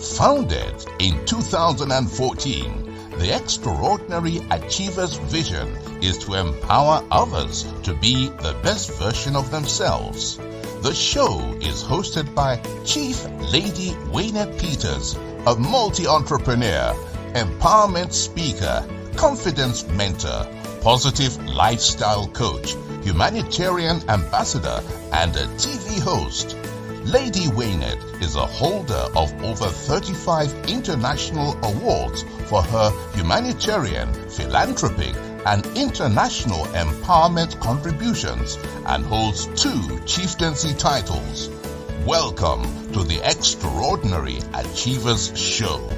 Founded in 2014, the Extraordinary Achievers' vision is to empower others to be the best version of themselves. The show is hosted by Chief Lady Waynette Peters, a multi-entrepreneur, empowerment speaker, confidence mentor, positive lifestyle coach, humanitarian ambassador, and a TV host. Lady Waynette is a holder of over 35 international awards for her humanitarian, philanthropic, and international empowerment contributions and holds 2 chieftaincy titles. Welcome to the Extraordinary Achievers Show.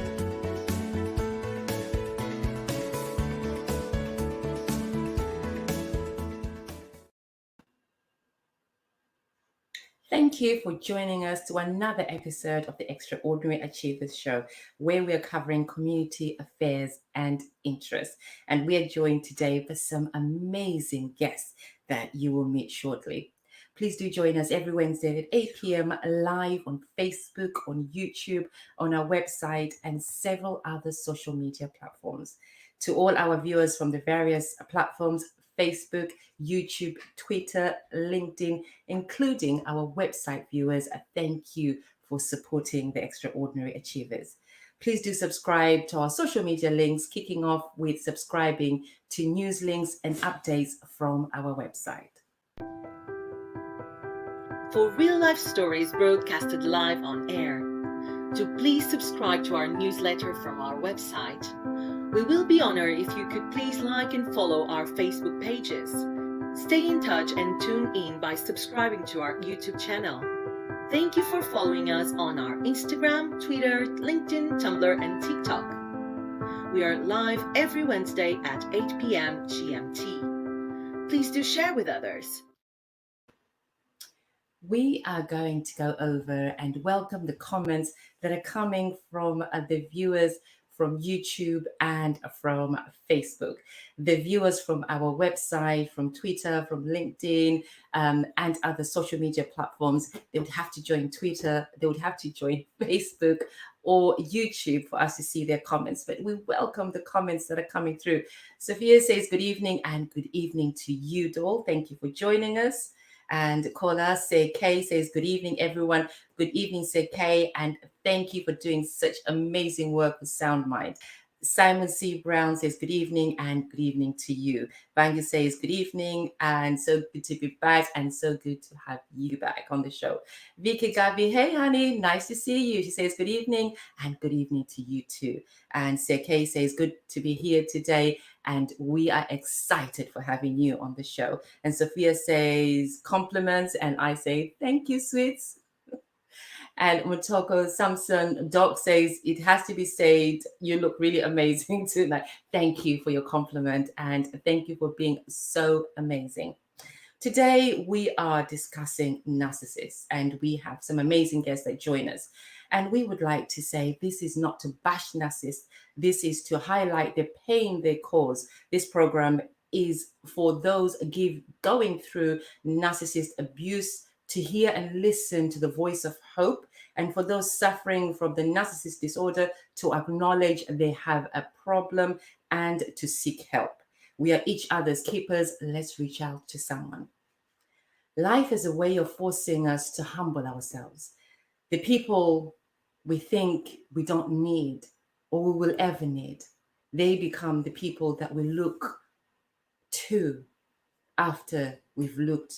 Thank you for joining us to another episode of the Extraordinary Achievers Show, where we are covering community affairs and interests. And we are joined today by some amazing guests that you will meet shortly. Please do join us every Wednesday at 8 p.m. live on Facebook, on YouTube, on our website, and several other social media platforms. To all our viewers from the various platforms, Facebook, YouTube, Twitter, LinkedIn, including our website viewers, thank you for supporting the Extraordinary Achievers. Please do subscribe to our social media links, kicking off with subscribing to news links and updates from our website. For real-life stories broadcasted live on air, so please subscribe to our newsletter from our website. We will be honored if you could please like and follow our Facebook pages. Stay in touch and tune in by subscribing to our YouTube channel. Thank you for following us on our Instagram, Twitter, LinkedIn, Tumblr, and TikTok. We are live every Wednesday at 8 p.m. GMT. Please do share with others. We are going to go over and welcome the comments that are coming from the viewers from YouTube and from Facebook. The viewers from our website, from Twitter, from LinkedIn, and other social media platforms, they would have to join Twitter, they would have to join Facebook or YouTube for us to see their comments. But we welcome the comments that are coming through. Sophia says good evening, and good evening to you, Dol. Thank you for joining us. And caller Say K says good evening, everyone. Good evening, Say K, and thank you for doing such amazing work with Sound Mind. Simon C. Brown says good evening, and good evening to you. Banga says good evening, and so good to be back, and so good to have you back on the show. Vicky Gabi, hey honey, nice to see you. She says good evening, and good evening to you too. And Seke says good to be here today, and we are excited for having you on the show. And Sophia says compliments, and I say thank you, sweets. And Motoko Samson Doc says, it has to be said, you look really amazing tonight. Thank you for your compliment, and thank you for being so amazing. Today, we are discussing narcissists, and we have some amazing guests that join us. And we would like to say this is not to bash narcissists. This is to highlight the pain they cause. This program is for those going through narcissist abuse, to hear and listen to the voice of hope, and for those suffering from the narcissist disorder to acknowledge they have a problem and to seek help. We are each other's keepers. Let's reach out to someone. Life is a way of forcing us to humble ourselves. The people we think we don't need or we will ever need, they become the people that we look to after we've looked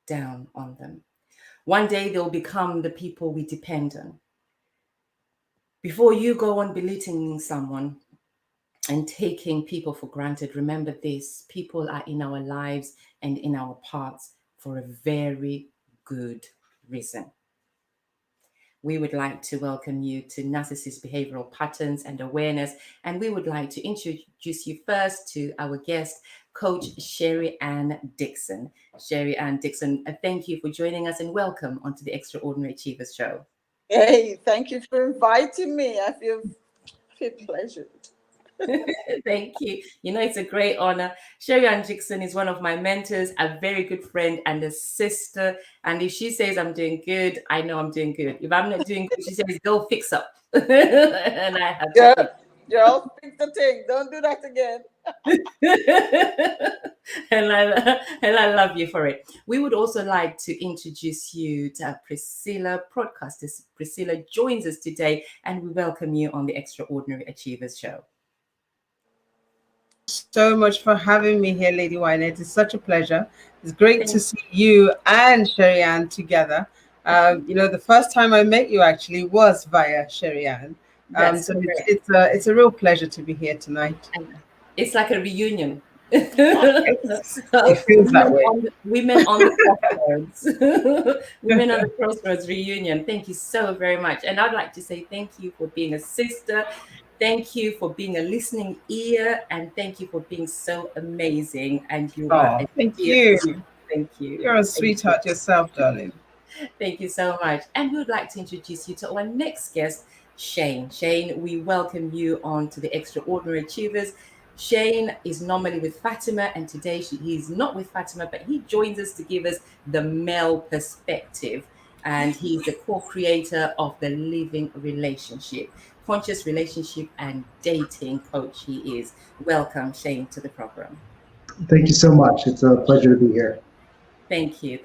down on them. One day they'll become the people we depend on. Before you go on belittling someone and taking people for granted, remember this: people are in our lives and in our paths for a very good reason. We would like to welcome you to Narcissist Behavioural Patterns and Awareness, and we would like to introduce you first to our guest, Coach Sherry Ann Dixon. Sherry Ann Dixon, thank you for joining us and welcome onto the Extraordinary Achievers Show. Hey, thank you for inviting me. I feel pleasured. Thank you. You know, it's a great honor. Sherry Ann Dixon is one of my mentors, a very good friend, and a sister. And if she says I'm doing good, I know I'm doing good. If I'm not doing good, she says, go fix up. And I have to fix. Girl, fix the thing. Don't do that again. And I love you for it. We would also like to introduce you to Priscilla Broadcaster. Priscilla joins us today, and we welcome you on the Extraordinary Achievers Show. So much for having me here, Lady Wynette. It's such a pleasure. It's great to see you and Sherry Ann together. The first time I met you actually was via Sherry Ann. So it's a real pleasure to be here tonight. It's like a reunion. It feels that way. Women on the crossroads. Women on the crossroads reunion. Thank you so very much. And I'd like to say thank you for being a sister. Thank you for being a listening ear, and thank you for being so amazing. And you are. Thank you. Thank you. You're a sweetheart yourself, darling. Thank you so much. And we would like to introduce you to our next guest, Shane. Shane, we welcome you on to the Extraordinary Achievers. Shane is normally with Fatima, and today he's not with Fatima, but he joins us to give us the male perspective. And he's the co-creator of the Living Relationship, Conscious Relationship and Dating Coach he is. Welcome, Shane, to the program. Thank you so much. It's a pleasure to be here. Thank you.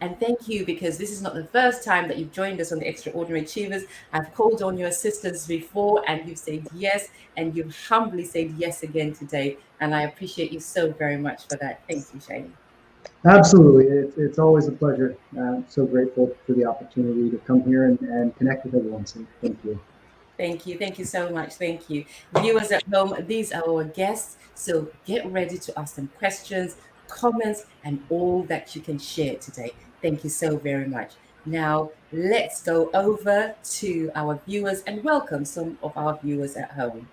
And thank you, because this is not the first time that you've joined us on the Extraordinary Achievers. I've called on your assistance before and you've said yes, and you've humbly said yes again today. And I appreciate you so very much for that. Thank you, Shane. Absolutely. It's always a pleasure. I'm so grateful for the opportunity to come here and connect with everyone. So thank you. Thank you so much. Thank you. Viewers at home, these are our guests. So get ready to ask them questions, comments, and all that you can share today. Thank you so very much. Now, let's go over to our viewers and welcome some of our viewers at home.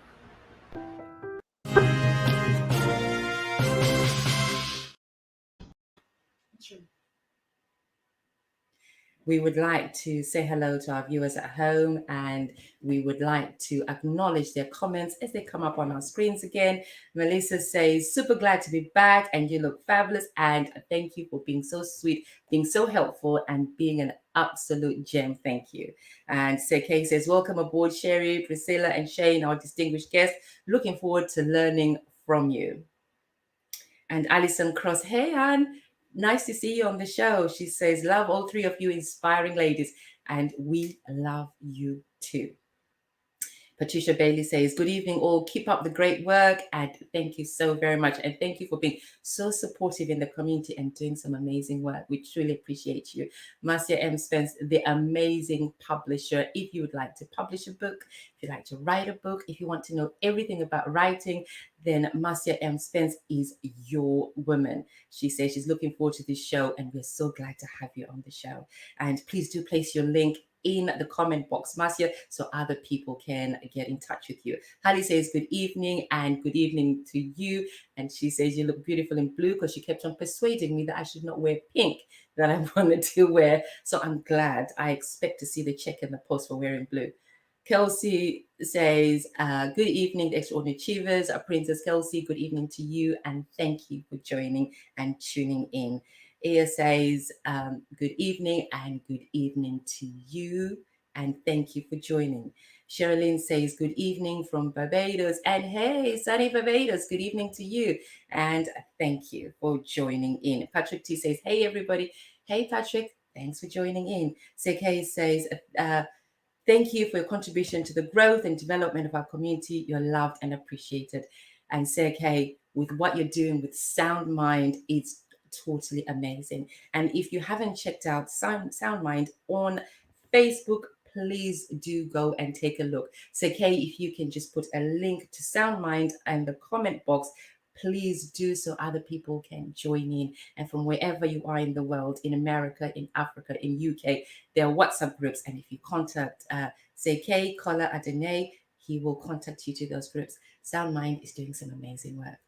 We would like to say hello to our viewers at home, and we would like to acknowledge their comments as they come up on our screens again. Melissa says, super glad to be back and you look fabulous, and thank you for being so sweet, being so helpful, and being an absolute gem. Thank you. And Seke says, welcome aboard, Sherry, Priscilla, and Shane, our distinguished guests. Looking forward to learning from you. And Alison Cross, hey, Anne. Nice to see you on the show. She says, love all three of you inspiring ladies, and we love you too. Patricia Bailey says, good evening all. Keep up the great work, and thank you so very much. And thank you for being so supportive in the community and doing some amazing work. We truly appreciate you. Marcia M. Spence, the amazing publisher. If you would like to publish a book, if you'd like to write a book, if you want to know everything about writing, then Marcia M. Spence is your woman. She says she's looking forward to this show, and we're so glad to have you on the show. And please do place your link in the comment box, Marcia, so other people can get in touch with you. Hallie says, good evening, and good evening to you. And she says, you look beautiful in blue, because she kept on persuading me that I should not wear pink, that I wanted to wear. So I'm glad. I expect to see the check in the post for wearing blue. Kelsey says, good evening, the Extraordinary Achievers. Princess Kelsey, good evening to you, and thank you for joining and tuning in. Ea says, good evening, and good evening to you, and thank you for joining. Sherilyn says, good evening from Barbados, and hey, sunny Barbados, good evening to you, and thank you for joining in. Patrick T says, hey everybody. Hey Patrick, thanks for joining in. Seke says, thank you for your contribution to the growth and development of our community. You're loved and appreciated. And Seke, with what you're doing with Sound Mind, it's totally amazing. And if you haven't checked out Sound Mind on Facebook, please do go and take a look. So Kay, if you can just put a link to Sound Mind in the comment box, please do, so other people can join in. And from wherever you are in the world, in America, in Africa, in UK, there are WhatsApp groups. And if you contact Kay Kola Adene, he will contact you to those groups. Sound Mind is doing some amazing work.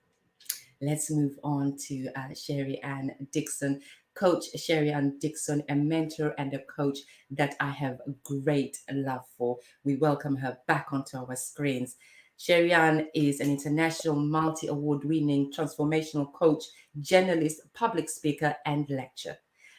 Let's move on to Sherry Ann Dixon. Coach Sherry Ann Dixon, a mentor and a coach that I have great love for. We welcome her back onto our screens. Sherry Ann is an international multi-award winning transformational coach, journalist, public speaker, and lecturer.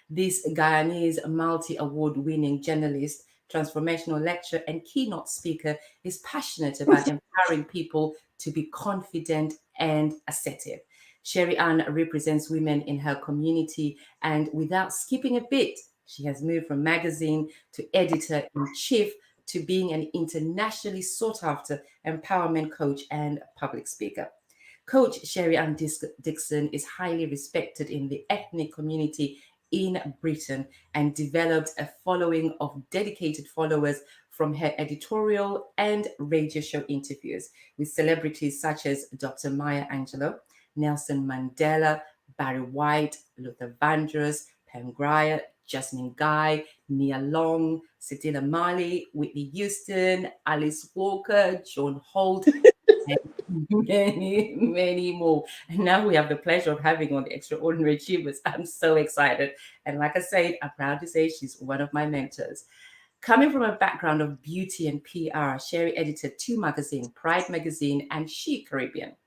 This Guyanese multi-award winning journalist, transformational lecturer, and keynote speaker is passionate about empowering people to be confident and assertive. Sherry Ann represents women in her community, and without skipping a beat, she has moved from magazine to editor in chief to being an internationally sought after empowerment coach and public speaker. Coach Sherry Ann Dixon is highly respected in the ethnic community in Britain and developed a following of dedicated followers from her editorial and radio show interviews with celebrities such as Dr. Maya Angelou, Nelson Mandela, Barry White, Luther Vandross, Pam Grier, Jasmine Guy, Nia Long, Cedilla Marley, Whitney Houston, Alice Walker, Joan Holt, and many, many more. And now we have the pleasure of having on the Extraordinary Achievers. I'm so excited. And like I said, I'm proud to say she's one of my mentors. Coming from a background of beauty and PR, Sherry edited 2 magazines, Pride Magazine and She Caribbean.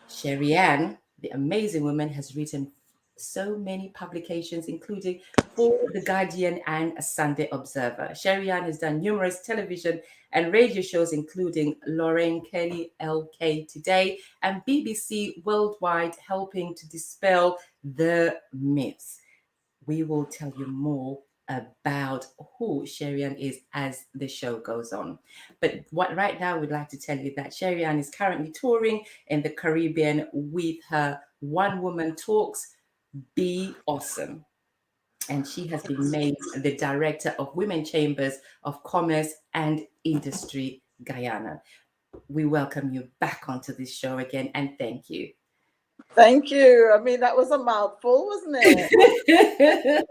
Sherry Ann, the amazing woman, has written so many publications, including for The Guardian and a Sunday Observer. Sherry Ann has done numerous television and radio shows, including Lorraine Kelly, LK Today, and BBC Worldwide, helping to dispel the myths. We will tell you more about who Sherry Ann is as the show goes on. But what right now we'd like to tell you that Sherry Ann is currently touring in the Caribbean with her One Woman Talks, Be Awesome. And she has been made the director of Women Chambers of Commerce and Industry, Guyana. We welcome you back onto this show again, and thank you. Thank you. I mean, that was a mouthful, wasn't it?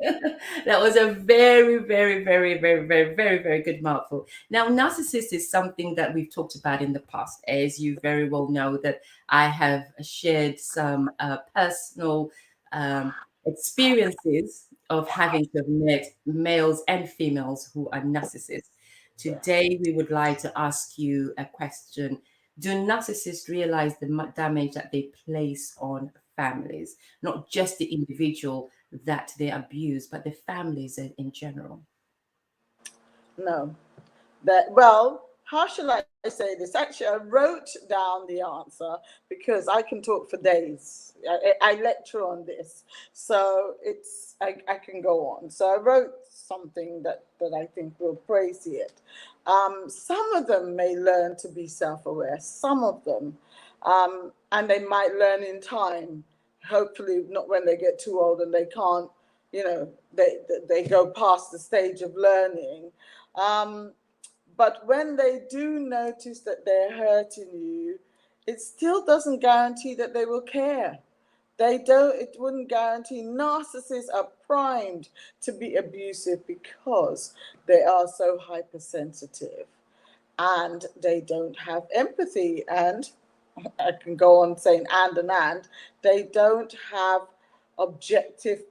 That was a very, very, very, very, very, very, very good mouthful. Now, narcissist is something that we've talked about in the past. As you very well know, that I have shared some personal experiences of having to have met males and females who are narcissists. Today, we would like to ask you a question. Do narcissists realize the damage that they place on families, not just the individual that they abuse, but the families in general? No. Well, how shall I say this? Actually, I wrote down the answer because I can talk for days. I lecture on this, so I can go on. So I wrote something that I think will praise it. Some of them may learn to be self-aware, some of them, and they might learn in time, hopefully not when they get too old and they can't, they go past the stage of learning. But when they do notice that they're hurting you, it still doesn't guarantee that they will care. It wouldn't guarantee. Narcissists are primed to be abusive because they are so hypersensitive and they don't have empathy. And I can go on saying and they don't have objective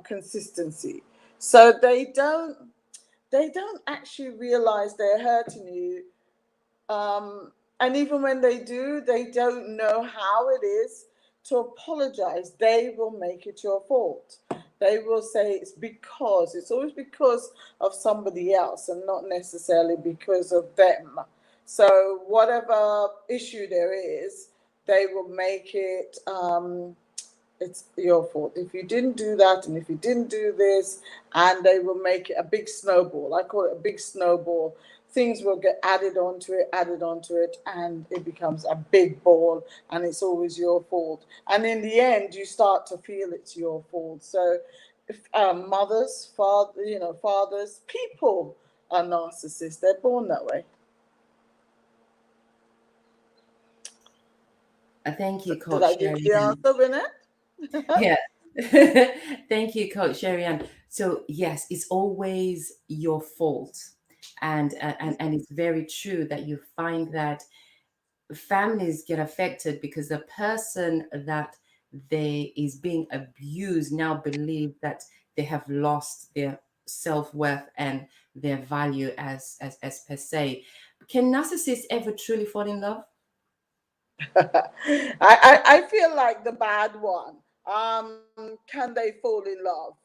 consistency. So they don't actually realize they're hurting you. And even when they do, they don't know how it is to apologize. They will make it your fault. They will say it's always because of somebody else and not necessarily because of them. So whatever issue there is, they will make it it's your fault if you didn't do that and if you didn't do this, and they will make it a big snowball. I call it a big snowball. Things will get added onto it, and it becomes a big ball, and it's always your fault. And in the end, you start to feel it's your fault. So if mothers, fathers, people are narcissists. They're born that way. Thank you, Coach. Did I give the answer, Winnet? Yeah. Thank you, Coach Sherry Ann. So yes, it's always your fault. And it's very true that you find that families get affected because the person that is being abused now believe that they have lost their self-worth and their value as per se. Can narcissists ever truly fall in love? I feel like the bad one. Can they fall in love?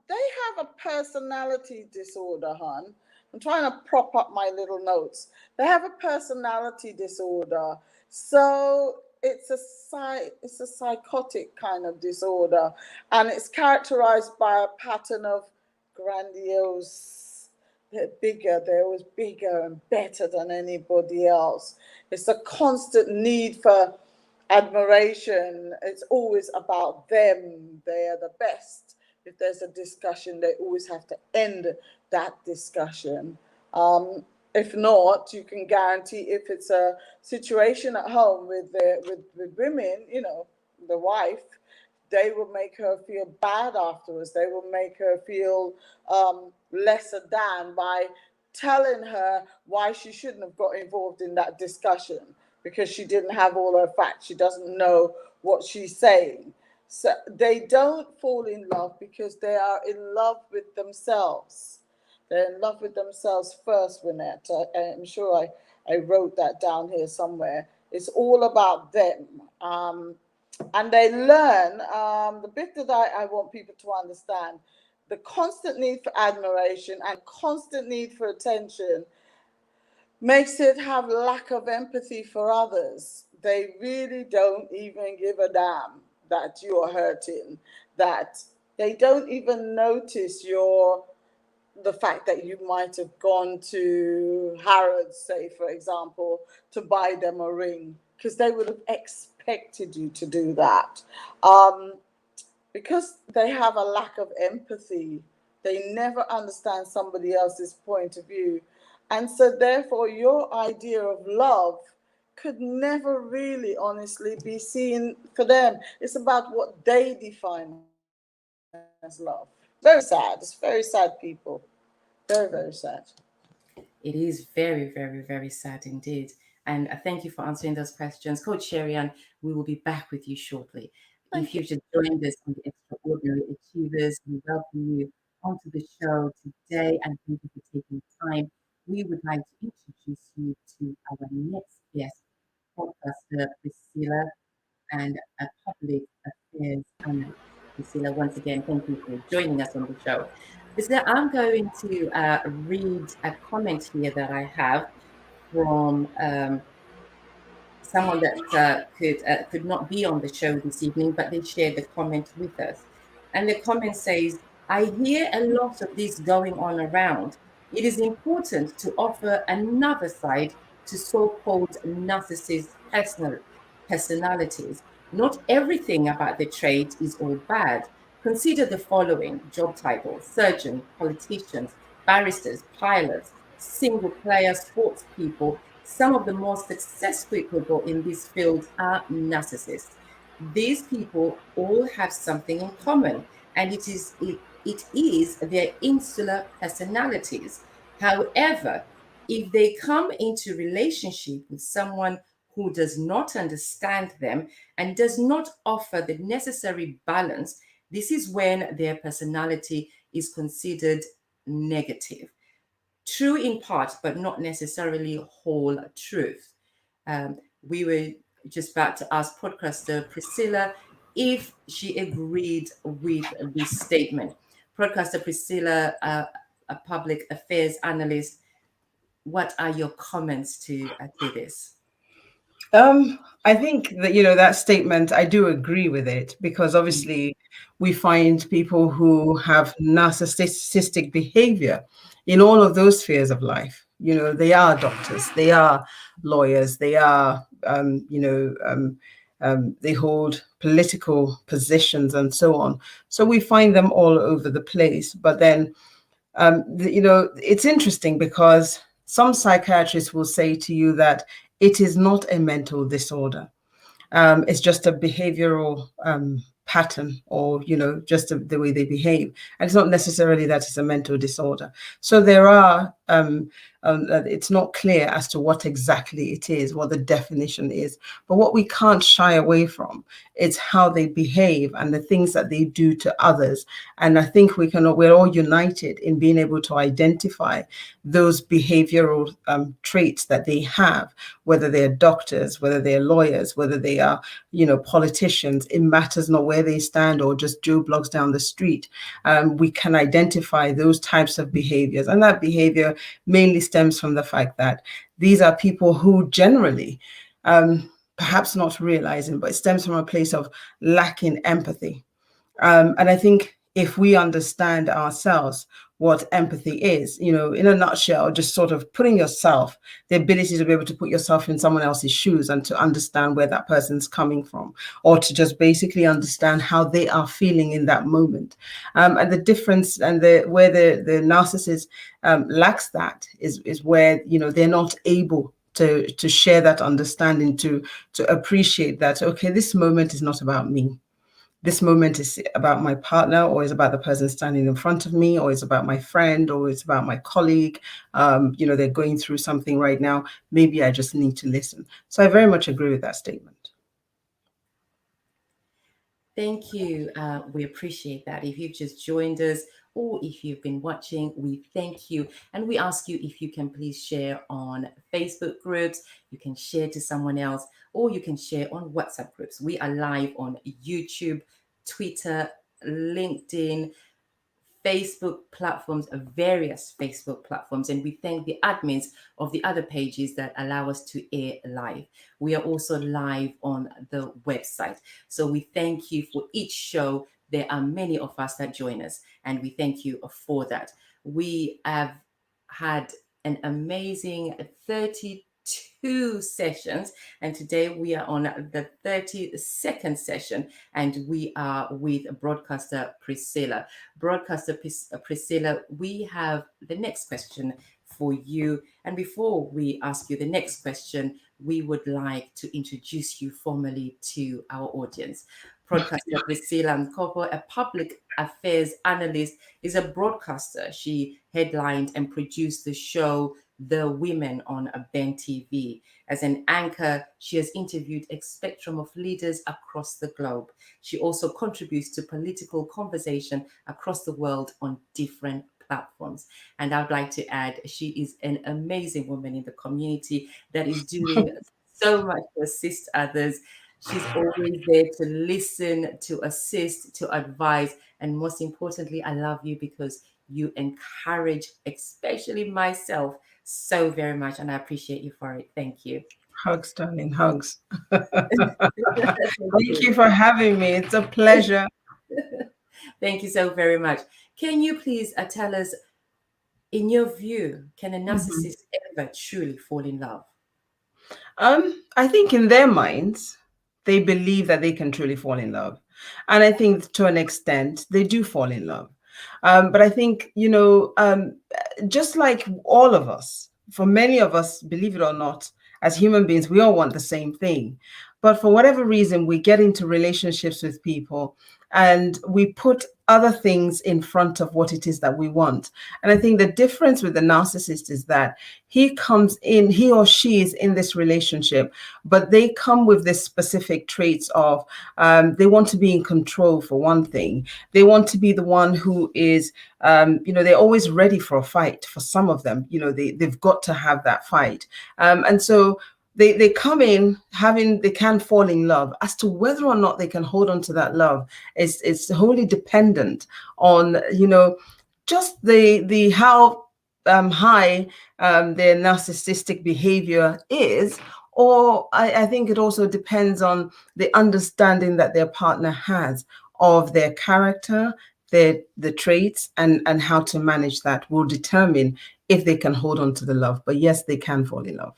They have a personality disorder, hon. I'm trying to prop up my little notes. They have a personality disorder, so it's a psychotic kind of disorder, and it's characterized by a pattern of grandiose. They're bigger. They're always bigger and better than anybody else. It's a constant need for admiration. It's always about them. They are the best. If there's a discussion, they always have to end that discussion. If not, you can guarantee if it's a situation at home with women, you know, the wife, they will make her feel bad afterwards. They will make her feel lesser than by telling her why she shouldn't have got involved in that discussion because she didn't have all her facts. She doesn't know what she's saying. So they don't fall in love because they are in love with themselves. They're in love with themselves first, Winette. I'm sure I wrote that down here somewhere. It's all about them. And they learn, the bit that I want people to understand, the constant need for admiration and constant need for attention makes it have lack of empathy for others. They really don't even give a damn that you're hurting, that they don't even notice the fact that you might have gone to Harrods, say, for example, to buy them a ring, because they would have expected you to do that. Because they have a lack of empathy, they never understand somebody else's point of view. And so therefore, your idea of love could never really honestly be seen for them. It's about what they define as love. Very sad. It's very sad, people. Very, very sad. It is very, very, very sad indeed. And thank you for answering those questions. Coach Sherry-Ann, we will be back with you shortly. If you've just joined us on the Extraordinary Achievers, we welcome you onto the show today and thank you for taking time. We would like to introduce you to our next guest, podcaster Priscilla, and a public affairs analyst. Priscilla, once again, thank you for joining us on the show. Priscilla, I'm going to read a comment here that I have from someone that could not be on the show this evening, but they shared the comment with us. And the comment says, I hear a lot of this going on around. It is important to offer another side to so-called narcissist personalities. Not everything about the trade is all bad. Consider the following job titles: surgeon, politicians, barristers, pilots, single player sports people. Some of the most successful people in this field are narcissists. These people all have something in common, and it is their insular personalities. However, if they come into relationship with someone who does not understand them and does not offer the necessary balance, this is when their personality is considered negative. True in part, but not necessarily whole truth. We were just about to ask podcaster Priscilla if she agreed with this statement. Podcaster Priscilla, a public affairs analyst, what are your comments to this? I think that, that statement, I do agree with it, because obviously we find people who have narcissistic behavior in all of those spheres of life. They are doctors, they are lawyers, they are, they hold political positions and so on. So we find them all over the place. But then, it's interesting because some psychiatrists will say to you that it is not a mental disorder. It's just a behavioral pattern, or, just the way they behave. And it's not necessarily that it's a mental disorder. So there are it's not clear as to what exactly it is, what the definition is. But what we can't shy away from is how they behave and the things that they do to others. And I think we're all united in being able to identify those behavioral traits that they have, whether they're doctors, whether they're lawyers, whether they are, politicians. It matters not where they stand or just Joe Bloggs down the street. We can identify those types of behaviors, and that behavior mainly stems from the fact that these are people who generally, perhaps not realizing, but it stems from a place of lacking empathy. And I think if we understand ourselves what empathy is, in a nutshell, just sort of putting yourself, the ability to be able to put yourself in someone else's shoes and to understand where that person's coming from, or to just basically understand how they are feeling in that moment. And the difference and where the narcissist lacks that is where, they're not able to share that understanding, to appreciate that, okay, this moment is not about me. This moment is about my partner, or is about the person standing in front of me, or it's about my friend, or it's about my colleague. They're going through something right now. Maybe I just need to listen. So I very much agree with that statement. Thank you. We appreciate that. If you've just joined us or if you've been watching, we thank you. And we ask you if you can please share on Facebook groups, you can share to someone else, or you can share on WhatsApp groups. We are live on YouTube, Twitter, LinkedIn, Facebook platforms, various Facebook platforms, and we thank the admins of the other pages that allow us to air live. We are also live on the website. So we thank you for each show. There are many of us that join us, and we thank you for that. We have had an amazing 32 sessions, and today we are on the 32nd session, and we are with broadcaster Priscilla. Broadcaster Priscilla, we have the next question for you. And before we ask you the next question, we would like to introduce you formally to our audience. Broadcaster Priscilla Mkopo, a public affairs analyst, is a broadcaster. She headlined and produced the show The Women on Ben TV. As an anchor, she has interviewed a spectrum of leaders across the globe. She also contributes to political conversation across the world on different platforms. And I'd like to add, she is an amazing woman in the community that is doing so much to assist others. She's always there to listen, to assist, to advise. And most importantly, I love you because you encourage, especially myself, so very much. And I appreciate you for it. Thank you. Hugs, darling, hugs. Thank you for having me. It's a pleasure. Thank you so very much. Can you please tell us, in your view, can a narcissist ever truly fall in love? I think in their minds, they believe that they can truly fall in love. And I think to an extent, they do fall in love. But I think, just like all of us, for many of us, believe it or not, as human beings, we all want the same thing. But for whatever reason, we get into relationships with people and we put other things in front of what it is that we want. And I think the difference with the narcissist is that he or she is in this relationship, but they come with this specific traits of they want to be in control, for one thing. They want to be the one who is, they're always ready for a fight. For some of them, they've got to have that fight. And so they come in they can fall in love. As to whether or not they can hold on to that love is wholly dependent on, just the how high their narcissistic behavior is. Or I think it also depends on the understanding that their partner has of their character, the traits, and how to manage that will determine if they can hold on to the love. But yes, they can fall in love.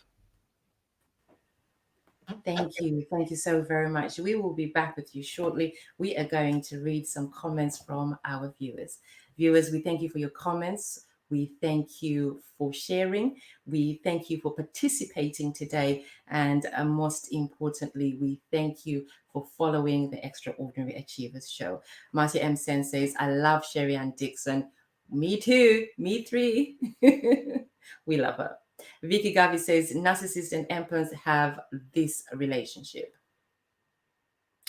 Thank you. Thank you so very much. We will be back with you shortly. We are going to read some comments from our viewers. Viewers, we thank you for your comments. We thank you for sharing. We thank you for participating today. And most importantly, we thank you for following the Extraordinary Achievers Show. Marcia M. Sen says, I love Sherry Ann Dixon. Me too. Me three. We love her. Vicky Gavi says narcissists and empaths have this relationship.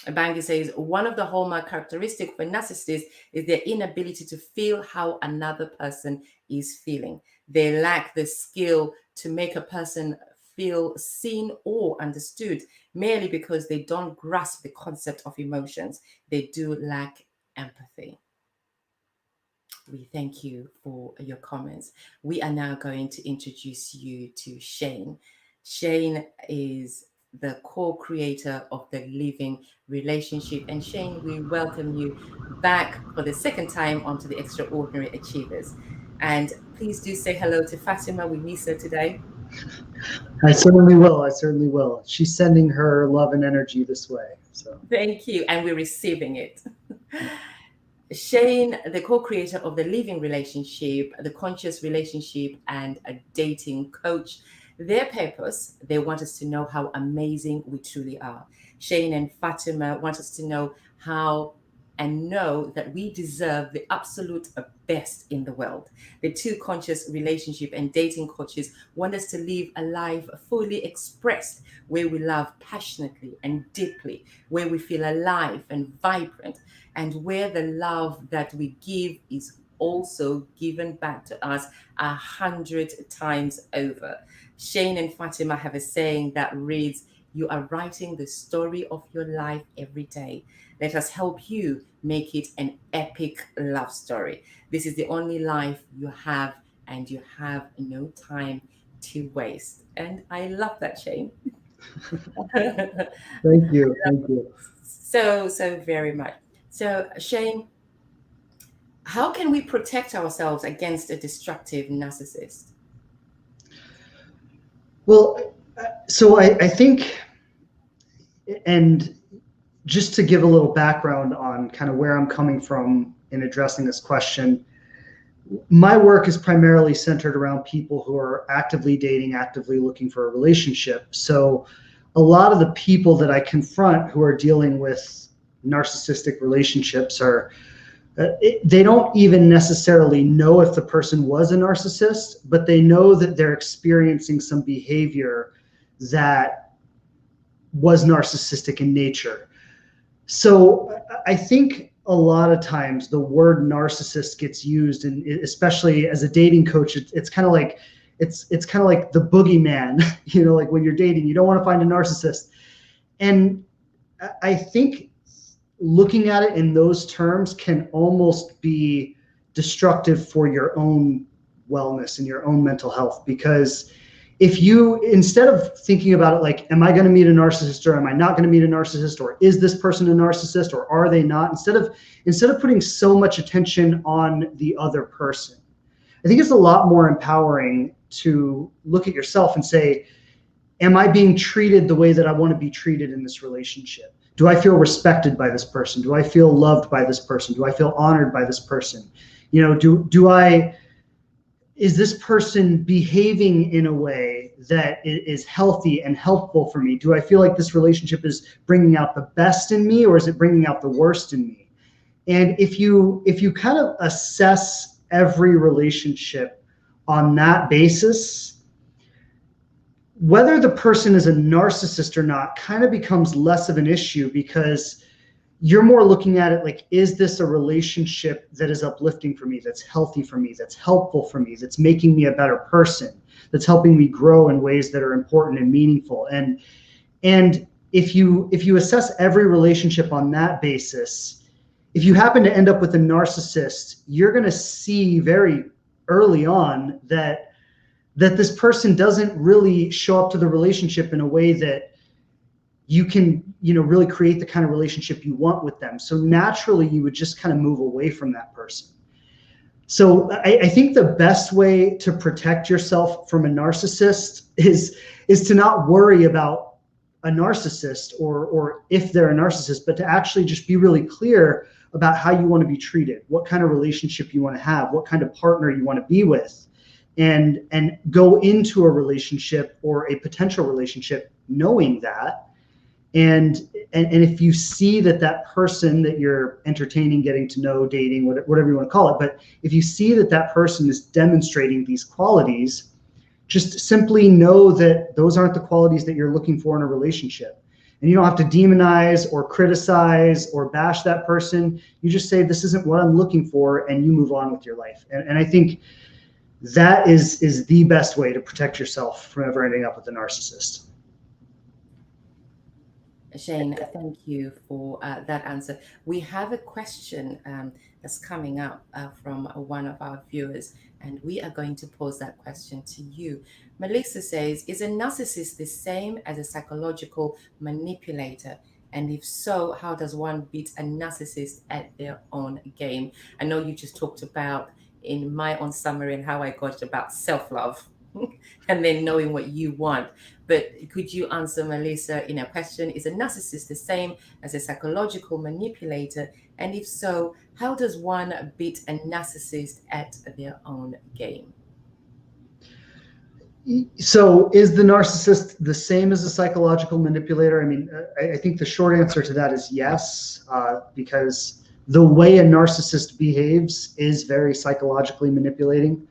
Bangi says one of the hallmark characteristics for narcissists is their inability to feel how another person is feeling. They lack the skill to make a person feel seen or understood merely because they don't grasp the concept of emotions. They do lack empathy. We thank you for your comments. We are now going to introduce you to Shane. Shane is the co-creator of the Living Relationship. And Shane, we welcome you back for the second time onto the Extraordinary Achievers. And please do say hello to Fatima. We miss her today. I certainly will. I certainly will. She's sending her love and energy this way. So thank you. And we're receiving it. Shane, the co-creator of the Living Relationship, the Conscious Relationship, and a dating coach. Their purpose, they want us to know how amazing we truly are. Shane and Fatima want us to know how and know that we deserve the absolute best in the world. The two conscious relationship and dating coaches want us to live a life fully expressed, where we love passionately and deeply, where we feel alive and vibrant, and where the love that we give is also given back to us 100 times over. Shane and Fatima have a saying that reads, "You are writing the story of your life every day. Let us help you make it an epic love story. This is the only life you have, and you have no time to waste." And I love that, Shane. Thank you. Thank you. So very much. So, Shane, how can we protect ourselves against a destructive narcissist? Well, so I think, and just to give a little background on kind of where I'm coming from in addressing this question, my work is primarily centered around people who are actively dating, actively looking for a relationship. So a lot of the people that I confront who are dealing with narcissistic relationships are, they don't even necessarily know if the person was a narcissist, but they know that they're experiencing some behavior that was narcissistic in nature. So I think a lot of times the word narcissist gets used, and especially as a dating coach, it's kind of like it's kind of like the boogeyman. You know, like when you're dating, you don't want to find a narcissist. And I think looking at it in those terms can almost be destructive for your own wellness and your own mental health, because if you, instead of thinking about it like, am I going to meet a narcissist or am I not going to meet a narcissist, or is this person a narcissist or are they not, instead of putting so much attention on the other person, I think it's a lot more empowering to look at yourself and say, am I being treated the way that I want to be treated in this relationship? Do I feel respected by this person? Do I feel loved by this person? Do I feel honored by this person? You know, is this person behaving in a way that is healthy and helpful for me? Do I feel like this relationship is bringing out the best in me, or is it bringing out the worst in me? And if you kind of assess every relationship on that basis, whether the person is a narcissist or not kind of becomes less of an issue, because you're more looking at it like, is this a relationship that is uplifting for me, that's healthy for me, that's helpful for me, that's making me a better person, that's helping me grow in ways that are important and meaningful? And if you assess every relationship on that basis, if you happen to end up with a narcissist, you're going to see very early on that this person doesn't really show up to the relationship in a way that you can, really create the kind of relationship you want with them. So naturally, you would just kind of move away from that person. So I think the best way to protect yourself from a narcissist is to not worry about a narcissist or if they're a narcissist, but to actually just be really clear about how you want to be treated, what kind of relationship you want to have, what kind of partner you want to be with, and go into a relationship or a potential relationship knowing that. And if you see that person that you're entertaining, getting to know, dating, whatever you want to call it, but if you see that person is demonstrating these qualities, Just simply know that those aren't the qualities that you're looking for in a relationship. And you don't have to demonize or criticize or bash that person. You just say, this isn't what I'm looking for, and you move on with your life. And I think that is the best way to protect yourself from ever ending up with a narcissist. Shane, thank you for that answer. We have a question that's coming up from one of our viewers, and we are going to pose that question to you. Melissa says, is a narcissist the same as a psychological manipulator? And if so, how does one beat a narcissist at their own game? I know you just talked about in my own summary and how I got about self-love and then knowing what you want. But could you answer Melissa in a question? Is a narcissist the same as a psychological manipulator? And if so, how does one beat a narcissist at their own game? So is the narcissist the same as a psychological manipulator? I mean, I think the short answer to that is yes, because the way a narcissist behaves is very psychologically manipulating.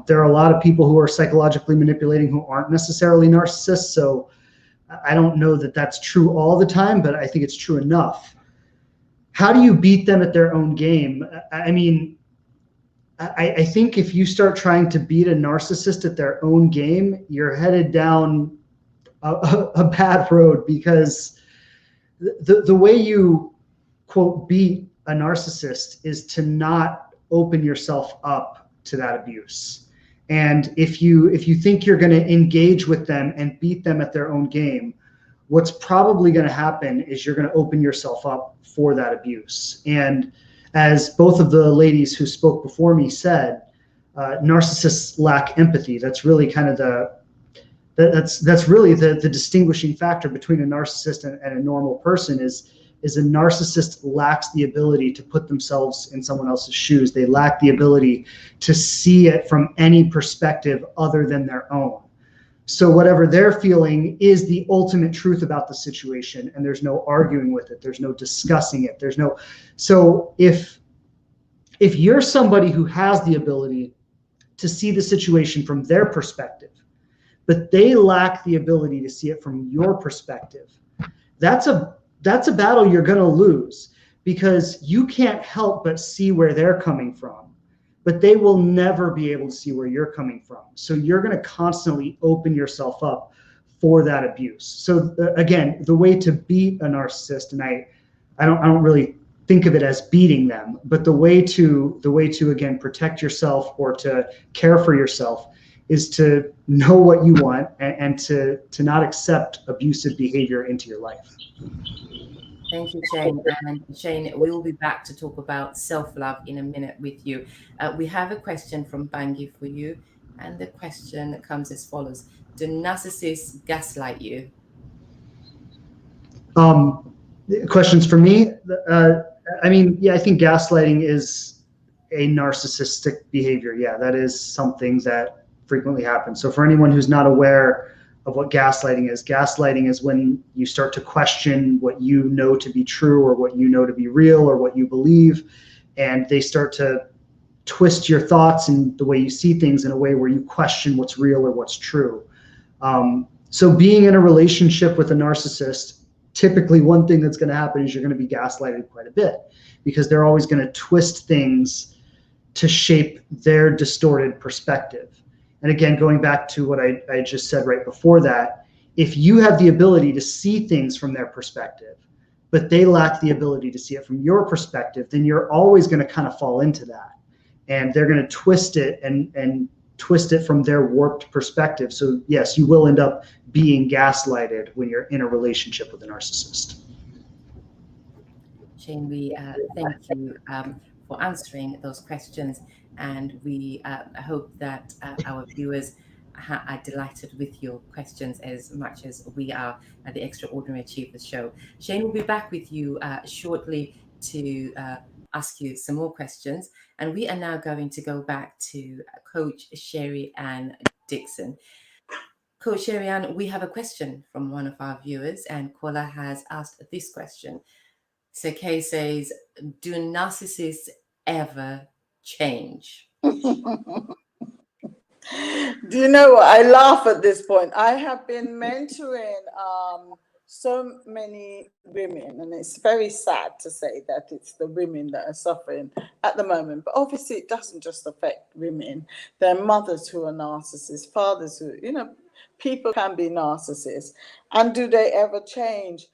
There are a lot of people who are psychologically manipulating who aren't necessarily narcissists. So I don't know that that's true all the time, but I think it's true enough. How do you beat them at their own game? I mean, I think if you start trying to beat a narcissist at their own game, you're headed down a bad road, because the way you, quote, beat a narcissist is to not open yourself up to that abuse. And if you think you're going to engage with them and beat them at their own game, what's probably going to happen is you're going to open yourself up for that abuse. And as both of the ladies who spoke before me said, narcissists lack empathy. That's really kind of that's really the distinguishing factor between a narcissist and a normal person is a narcissist lacks the ability to put themselves in someone else's shoes. They lack the ability to see it from any perspective other than their own. So whatever they're feeling is the ultimate truth about the situation, and there's no arguing with it. There's no discussing it. So if you're somebody who has the ability to see the situation from their perspective, but they lack the ability to see it from your perspective, that's a battle you're going to lose, because you can't help but see where they're coming from, but they will never be able to see where you're coming from. So you're going to constantly open yourself up for that abuse. So again, the way to beat a narcissist, and I don't really think of it as beating them, but the way to again protect yourself or to care for yourself is to know what you want and to not accept abusive behavior into your life. Thank you, Shane. And Shane, we'll be back to talk about self-love in a minute with you. We have a question from Bangi for you. And the question comes as follows. Do narcissists gaslight you? Questions for me? I mean, yeah, I think gaslighting is a narcissistic behavior. Yeah, that is something that frequently happens. So for anyone who's not aware of what gaslighting is when you start to question what you know to be true or what you know to be real or what you believe, and they start to twist your thoughts and the way you see things in a way where you question what's real or what's true. So being in a relationship with a narcissist, typically one thing that's going to happen is you're going to be gaslighted quite a bit, because they're always going to twist things to shape their distorted perspective. And again, going back to what I just said right before that, if you have the ability to see things from their perspective, but they lack the ability to see it from your perspective, then you're always going to kind of fall into that. And they're going to twist it and twist it from their warped perspective. So yes, you will end up being gaslighted when you're in a relationship with a narcissist. Shane, we thank you for answering those questions. And we hope that our viewers are delighted with your questions as much as we are at the Extraordinary Achievers Show. Shane will be back with you shortly to ask you some more questions. And we are now going to go back to Coach Sherry Ann Dixon. Coach Sherry Ann, we have a question from one of our viewers, and caller has asked this question. So Kay says, do narcissists ever change? Do you know what? I laugh at this point. I have been mentoring so many women, and it's very sad to say that it's the women that are suffering at the moment. But obviously, it doesn't just affect women. There are mothers who are narcissists, fathers who, people can be narcissists. And do they ever change?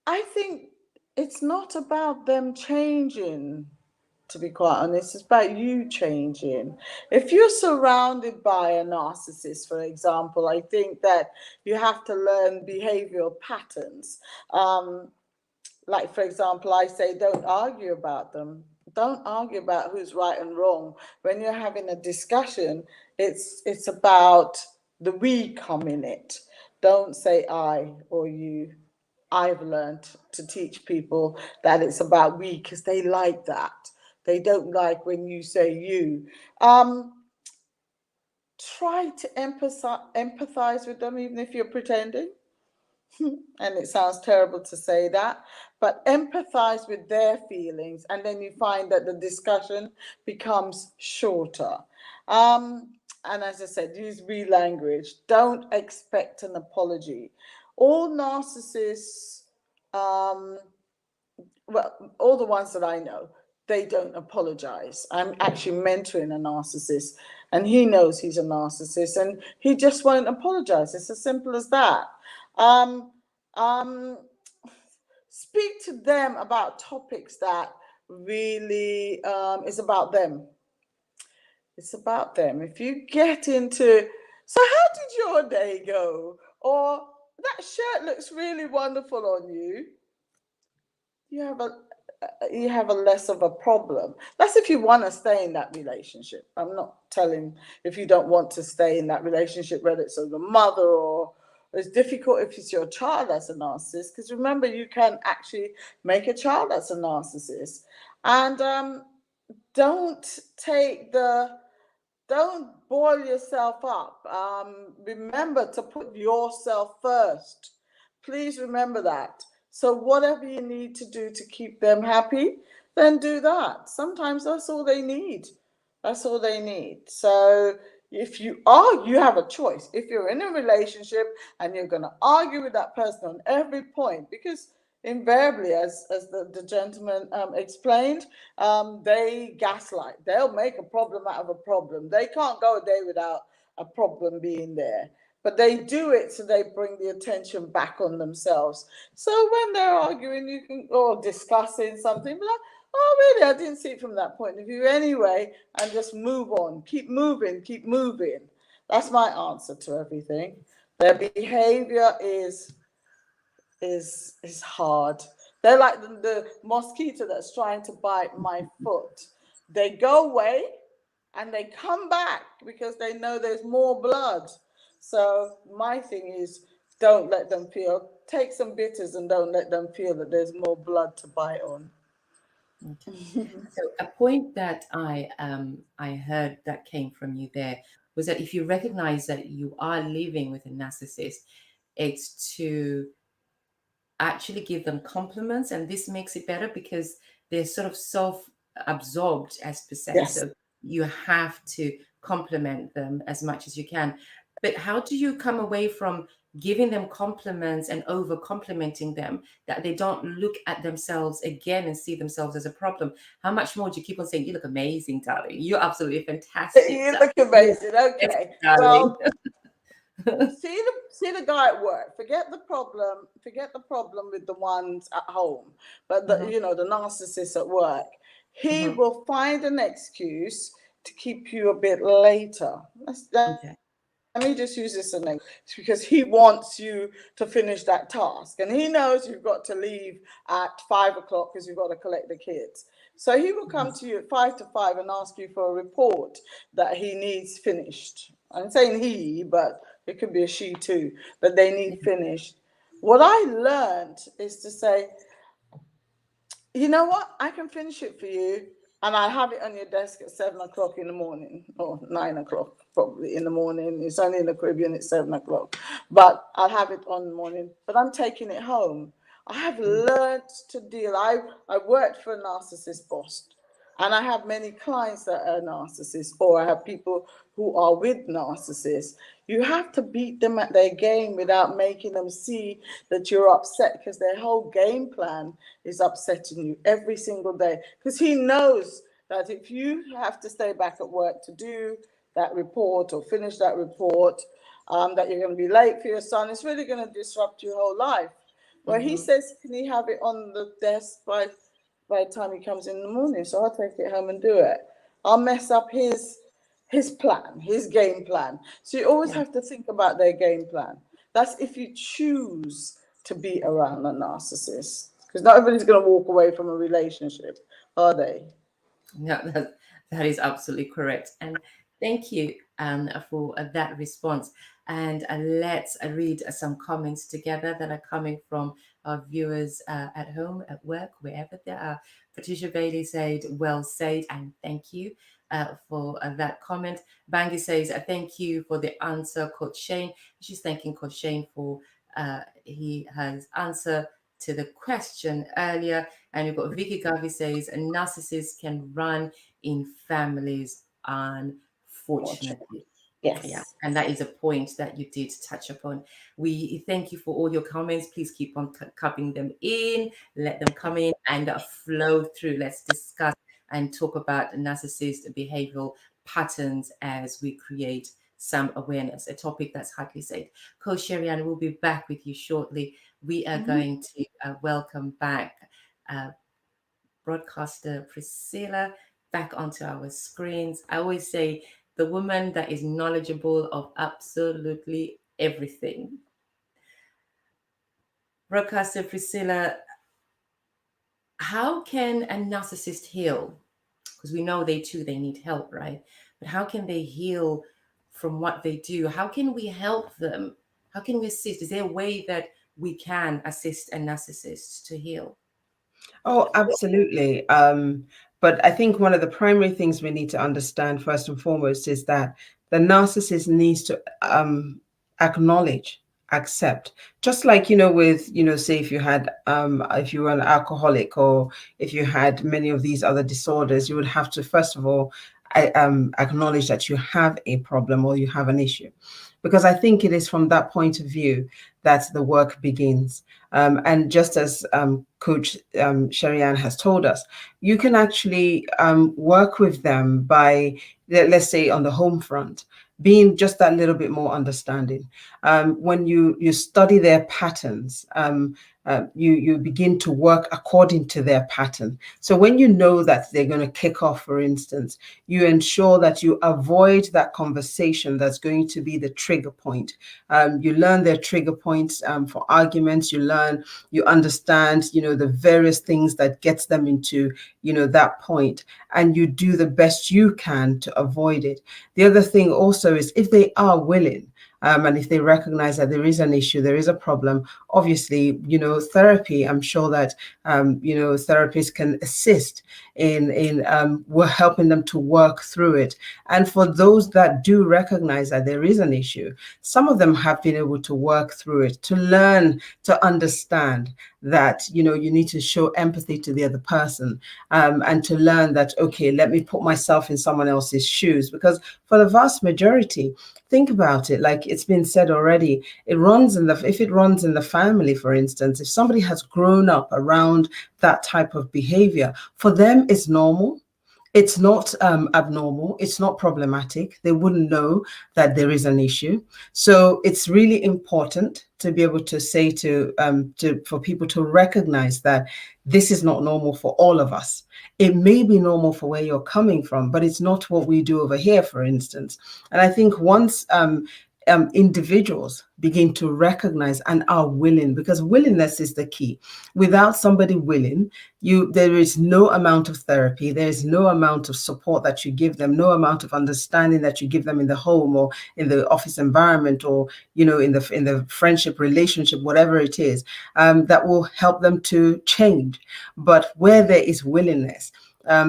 I think it's not about them changing, to be quite honest. It's about you changing. If you're surrounded by a narcissist, for example, I think that you have to learn behavioral patterns. Like, for example, I say, don't argue about them. Don't argue about who's right and wrong. When you're having a discussion, it's about the we come in it. Don't say I or you. I've learned to teach people that it's about we, because they like that. They don't like when you say you. Try to empathize with them, even if you're pretending. And it sounds terrible to say that, but empathize with their feelings, and then you find that the discussion becomes shorter. And as I said, use we language. Don't expect an apology. All narcissists, well, all the ones that I know, they don't apologize. I'm actually mentoring a narcissist, and he knows he's a narcissist, and he just won't apologize. It's as simple as that. Um, um, Speak to them about topics that really is about them. It's about them. If you get into, so how did your day go? Or that shirt looks really wonderful on you. You have a less of a problem. That's if you want to stay in that relationship. I'm not telling if you don't want to stay in that relationship, whether it's as a mother, or it's difficult if it's your child that's a narcissist, because remember, you can actually make a child that's a narcissist. And don't boil yourself up. Remember to put yourself first. Please remember that. So whatever you need to do to keep them happy, then do that. Sometimes that's all they need. That's all they need. So if you have a choice. If you're in a relationship and you're going to argue with that person on every point, because invariably, as the gentleman explained, they gaslight. They'll make a problem out of a problem. They can't go a day without a problem being there. But they do it so they bring the attention back on themselves. So when they're arguing, you can, or discussing something, be like, oh, really? I didn't see it from that point of view anyway, and just move on. Keep moving, keep moving. That's my answer to everything. Their behavior is hard. They're like the mosquito that's trying to bite my foot. They go away and they come back because they know there's more blood. So my thing is, don't let them feel, take some bitters and don't let them feel that there's more blood to bite on. Okay. So a point that I heard that came from you there was that if you recognize that you are living with a narcissist, it's to actually give them compliments, and this makes it better because they're sort of self-absorbed, as per se. Yes. So you have to compliment them as much as you can. But how do you come away from giving them compliments and over complimenting them that they don't look at themselves again and see themselves as a problem? How much more do you keep on saying, you look amazing, darling, you're absolutely fantastic, You look amazing. Okay. darling. Well, see the guy at work. Forget the problem with the ones at home, but the narcissist at work, he will find an excuse to keep you a bit later. Okay. Let me just use this as because he wants you to finish that task, and he knows you've got to leave at 5 o'clock because you've got to collect the kids. So he will come to you at 5 to 5 and ask you for a report that he needs finished. I'm saying he, but it could be a she too, that they need finished. What I learned is to say, you know what, I can finish it for you, and I'll have it on your desk at 7 o'clock in the morning, or 9 o'clock probably in the morning. It's only in the Caribbean, it's 7 o'clock, but I'll have it on the morning, but I'm taking it home. I have learned to deal. I worked for a narcissist boss, And I have many clients that are narcissists, or I have people who are with narcissists. You have to beat them at their game without making them see that you're upset, because their whole game plan is upsetting you every single day. Because he knows that if you have to stay back at work to do that report or finish that report, that you're going to be late for your son, it's really going to disrupt your whole life. Well, he says, can he have it on the desk by the time he comes in the morning? So I'll take it home and do it. I'll mess up his plan, his game plan. So you always have to think about their game plan. That's if you choose to be around a narcissist, because not everybody's going to walk away from a relationship, are they? No, that is absolutely correct. And thank you for that response. And let's read some comments together that are coming from our viewers at home, at work, wherever they are. Patricia Bailey said, well said, and thank you for that comment. Bangi says, thank you for the answer, Coach Shane. She's thanking Coach Shane for he has answered to the question earlier. And you've got Vicky Garvey says, a narcissist can run in families, unfortunately. Yes. Yeah, and that is a point that you did touch upon. We thank you for all your comments. Please keep on cupping them in, let them come in and flow through. Let's discuss and talk about narcissist behavioral patterns as we create some awareness, a topic that's hardly said. Coach Sherry-Ann will be back with you shortly. We are going to welcome back broadcaster Priscilla back onto our screens. I always say the woman that is knowledgeable of absolutely everything. Broadcaster Priscilla, how can a narcissist heal? Because we know they need help, right? But how can they heal from what they do? How can we help them? How can we assist? Is there a way that we can assist a narcissist to heal? Oh, absolutely. But I think one of the primary things we need to understand first and foremost is that the narcissist needs to acknowledge, accept, just like, with, say if you had, if you were an alcoholic, or if you had many of these other disorders, you would have to, first of all, acknowledge that you have a problem or you have an issue. Because I think it is from that point of view that the work begins. And just as Coach Sherry-Ann has told us, you can actually work with them by, let's say, on the home front, being just that little bit more understanding. When you study their patterns, you begin to work according to their pattern. So when you know that they're going to kick off, for instance, you ensure that you avoid that conversation that's going to be the trigger point. You learn their trigger points for arguments. You understand, the various things that gets them into, that point, and you do the best you can to avoid it. The other thing also is, if they are willing, and if they recognize that there is an issue, there is a problem, obviously, therapy, I'm sure that, therapists can assist in helping them to work through it. And for those that do recognize that there is an issue, some of them have been able to work through it, to learn, to understand that, you need to show empathy to the other person, and to learn that, okay, let me put myself in someone else's shoes. Because for the vast majority, think about it, like it's been said already, if it runs in the family, for instance, if somebody has grown up around that type of behavior, for them it's normal. It's not abnormal. It's not problematic. They wouldn't know that there is an issue. So it's really important to be able to say for people to recognize that this is not normal for all of us. It may be normal for where you're coming from, but it's not what we do over here, for instance. And I think once individuals begin to recognize and are willing, because willingness is the key. Without somebody willing, there is no amount of therapy, there is no amount of support that you give them, no amount of understanding that you give them in the home or in the office environment, or in the friendship relationship, whatever it is, that will help them to change. But where there is willingness,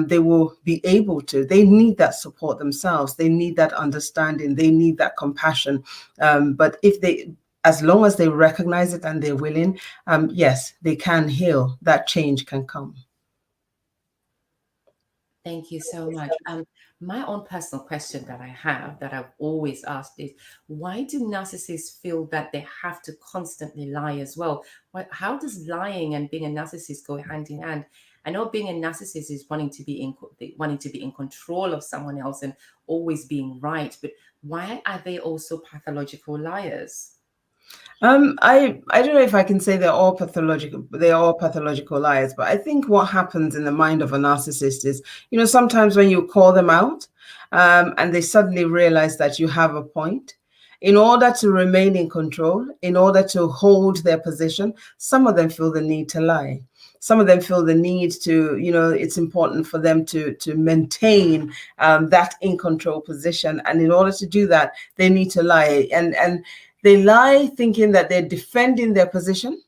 they will be able to. They need that support themselves. They need that understanding. They need that compassion. But as long as they recognize it and they're willing, yes, they can heal. That change can come. Thank you so much. My own personal question that I have, that I've always asked, is why do narcissists feel that they have to constantly lie as well? How does lying and being a narcissist go hand in hand? I know being a narcissist is wanting to be in control of someone else and always being right, but why are they also pathological liars? I don't know if I can say they're all pathological. They're all pathological liars, but I think what happens in the mind of a narcissist is, sometimes when you call them out, and they suddenly realize that you have a point, in order to remain in control, in order to hold their position, some of them feel the need to lie. Some of them feel the need to, it's important for them to maintain that in control position, and in order to do that, they need to lie. And they lie thinking that they're defending their position.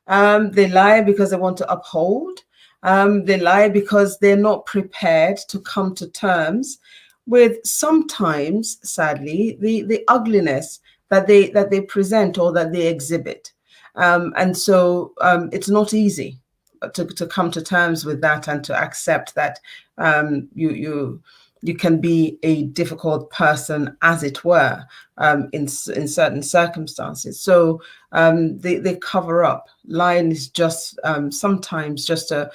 They lie because they want to uphold. They lie because they're not prepared to come to terms with sometimes, sadly, the ugliness that they present or that they exhibit. And so it's not easy to come to terms with that and to accept that you can be a difficult person, as it were, in certain circumstances. So they cover up. Lying is just sometimes just a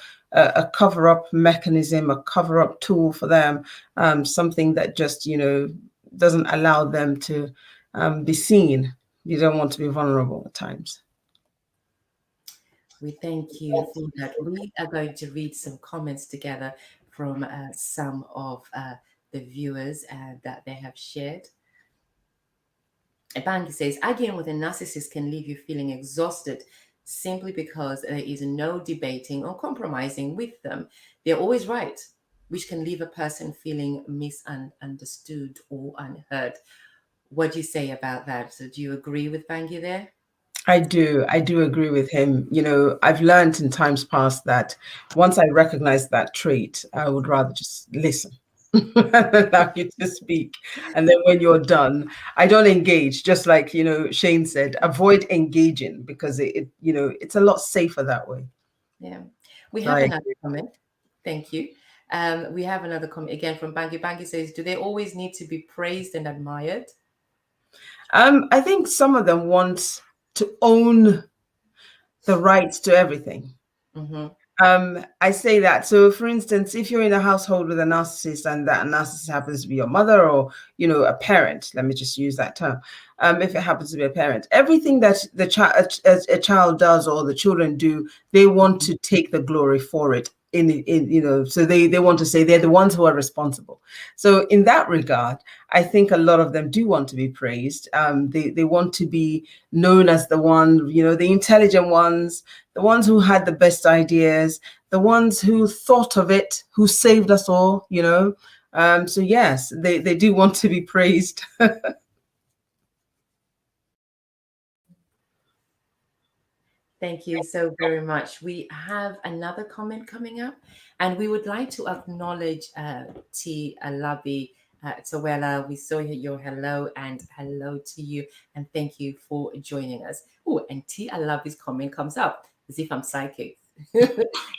cover-up mechanism, a cover-up tool for them, something that just doesn't allow them to be seen. You don't want to be vulnerable at times. We thank you for that. We are going to read some comments together from some of the viewers that they have shared. Bangi says, arguing with a narcissist can leave you feeling exhausted simply because there is no debating or compromising with them. They're always right, which can leave a person feeling misunderstood or unheard. What do you say about that? So do you agree with Bangi there? I do agree with him. I've learned in times past that once I recognize that trait, I would rather just listen. Allow you to speak, and then when you're done, I don't engage. Just like Shane said, avoid engaging, because it's a lot safer that way. Yeah, we have another comment. Thank you. We have another comment again from Bangi. Bangi says, do they always need to be praised and admired? I think some of them want to own the rights to everything. Mm-hmm. I say that. So, for instance, if you're in a household with a narcissist and that narcissist happens to be your mother or, a parent, let me just use that term. If it happens to be a parent, everything that a child does or the children do, they want to take the glory for it. So they want to say they're the ones who are responsible. So in that regard, I think a lot of them do want to be praised. They want to be known as the one, the intelligent ones, the ones who had the best ideas, the ones who thought of it, who saved us all, So yes, they do want to be praised. Thank you so very much. We have another comment coming up, and we would like to acknowledge T. Alabi Tawela. We saw your hello, and hello to you, and thank you for joining us. Oh, and T. Alabi's comment comes up as if I'm psychic.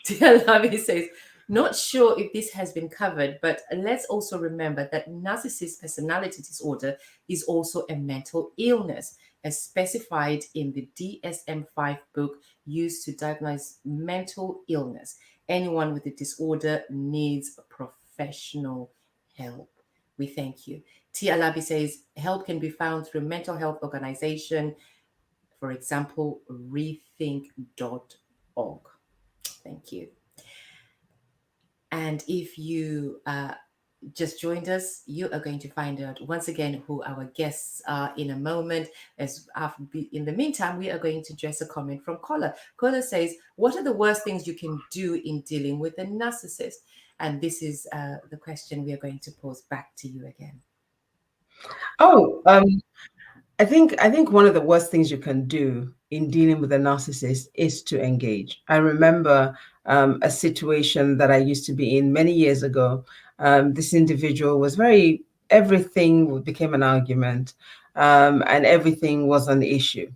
T. Alabi says, not sure if this has been covered, but let's also remember that narcissist personality disorder is also a mental illness, as specified in the DSM-5 book used to diagnose mental illness. Anyone with a disorder needs professional help. We thank you. T. Alabi says, help can be found through mental health organization, for example, rethink.org. Thank you. And if you just joined us, you are going to find out once again who our guests are in a moment. In the meantime, we are going to address a comment from Kola. Kola says, what are the worst things you can do in dealing with a narcissist? And this is the question we are going to pose back to you again. I think one of the worst things you can do in dealing with a narcissist is to engage. I remember a situation that I used to be in many years ago. This individual was everything became an argument, and everything was an issue.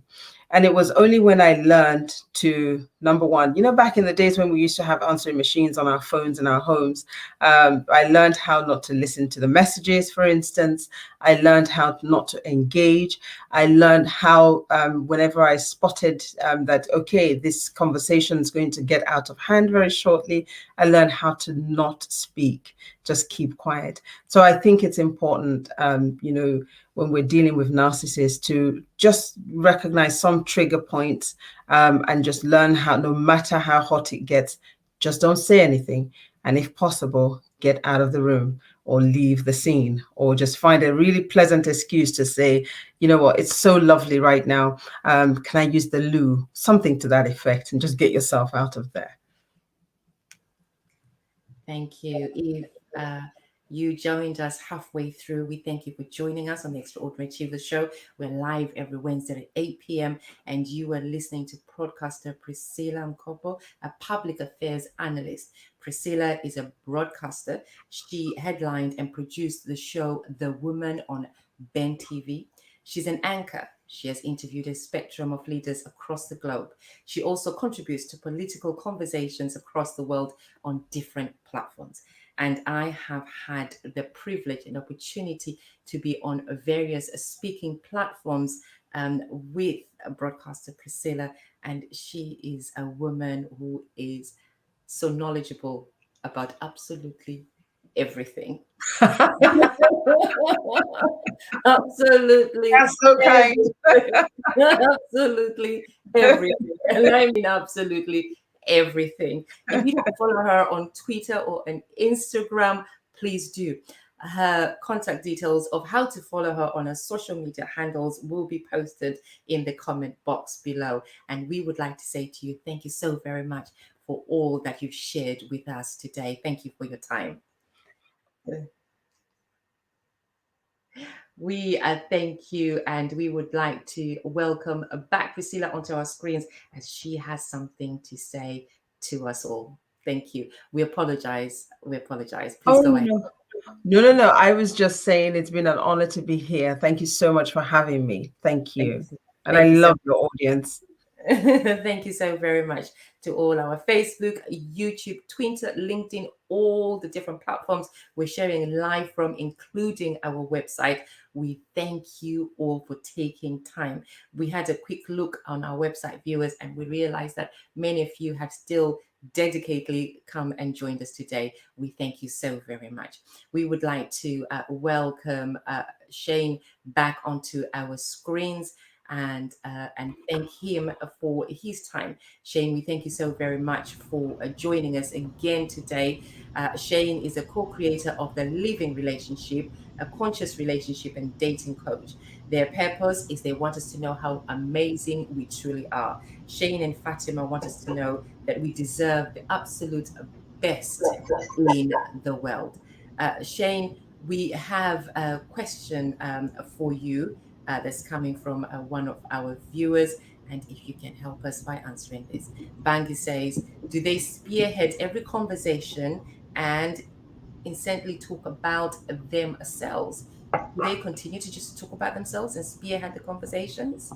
And it was only when I learned to, number one, back in the days when we used to have answering machines on our phones in our homes, I learned how not to listen to the messages, for instance. I learned how not to engage. I learned how, whenever I spotted that, okay, this conversation is going to get out of hand very shortly, I learned how to not speak, just keep quiet. So I think it's important, when we're dealing with narcissists, to just recognize some trigger points, and just learn how, no matter how hot it gets, just don't say anything. And if possible, get out of the room or leave the scene, or just find a really pleasant excuse to say, you know what, it's so lovely right now. Can I use the loo? Something to that effect, and just get yourself out of there. Thank you. If you joined us halfway through, we thank you for joining us on the Extraordinary Achievers Show. We're live every Wednesday at 8 p.m. and you are listening to broadcaster Priscilla Mkopo, a public affairs analyst. Priscilla is a broadcaster. She headlined and produced the show The Woman on Ben TV. She's an anchor. She has interviewed a spectrum of leaders across the globe. She also contributes to political conversations across the world on different platforms. And I have had the privilege and opportunity to be on various speaking platforms with broadcaster Priscilla. And she is a woman who is so knowledgeable about absolutely everything. Absolutely. That's so kind. Absolutely everything. And I mean absolutely everything. If you don't follow her on Twitter or on Instagram, please do. Her contact details of how to follow her on her social media handles will be posted in the comment box below. And we would like to say to you, thank you so very much for all that you've shared with us today. Thank you for your time. We thank you, and we would like to welcome back Priscilla onto our screens as she has something to say to us all. Thank you. We apologize. Please go ahead. No. I was just saying it's been an honor to be here. Thank you so much for having me. Thank you. And I love your audience. Thank you so very much to all our Facebook, YouTube, Twitter, LinkedIn, all the different platforms we're sharing live from, including our website. We thank you all for taking time. We had a quick look on our website, viewers, and we realized that many of you have still dedicatedly come and joined us today. We thank you so very much. We would like to welcome Shane back onto our screens and thank him for his time. Shane, we thank you so very much for joining us again today. Shane is a co-creator of The Living Relationship, a conscious relationship and dating coach. Their purpose is they want us to know how amazing we truly are. Shane and Fatima want us to know that we deserve the absolute best in the world. Shane, we have a question for you that's coming from one of our viewers, and if you can help us by answering this. Bangi says, do they spearhead every conversation and instantly talk about themselves? Do they continue to just talk about themselves and spearhead the conversations?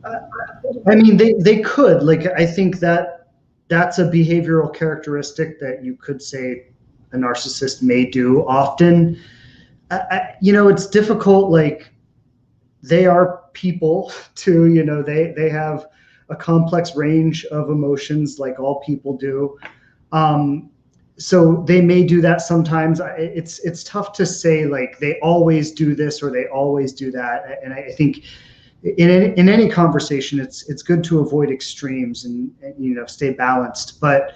I mean, they could. Like, I think that's a behavioral characteristic that you could say a narcissist may do often. It's difficult. Like, they are people too. They have a complex range of emotions, like all people do. So they may do that sometimes. It's tough to say like they always do this or they always do that. And I think in any conversation, it's good to avoid extremes and stay balanced. But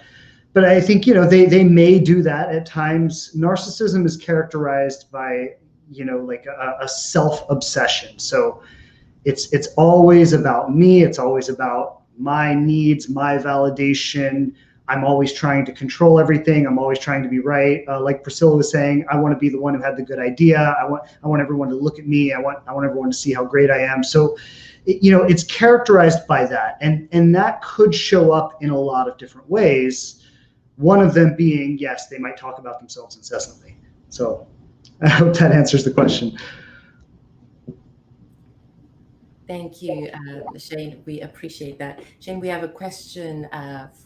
I think they may do that at times. Narcissism is characterized by like a self-obsession. So it's always about me. It's always about my needs, my validation. I'm always trying to control everything. I'm always trying to be right. Like Priscilla was saying, I want to be the one who had the good idea. I want everyone to look at me. I want everyone to see how great I am. So, it's characterized by that, and that could show up in a lot of different ways. One of them being, yes, they might talk about themselves incessantly. So, I hope that answers the question. Thank you, Shane. We appreciate that. Shane, we have a question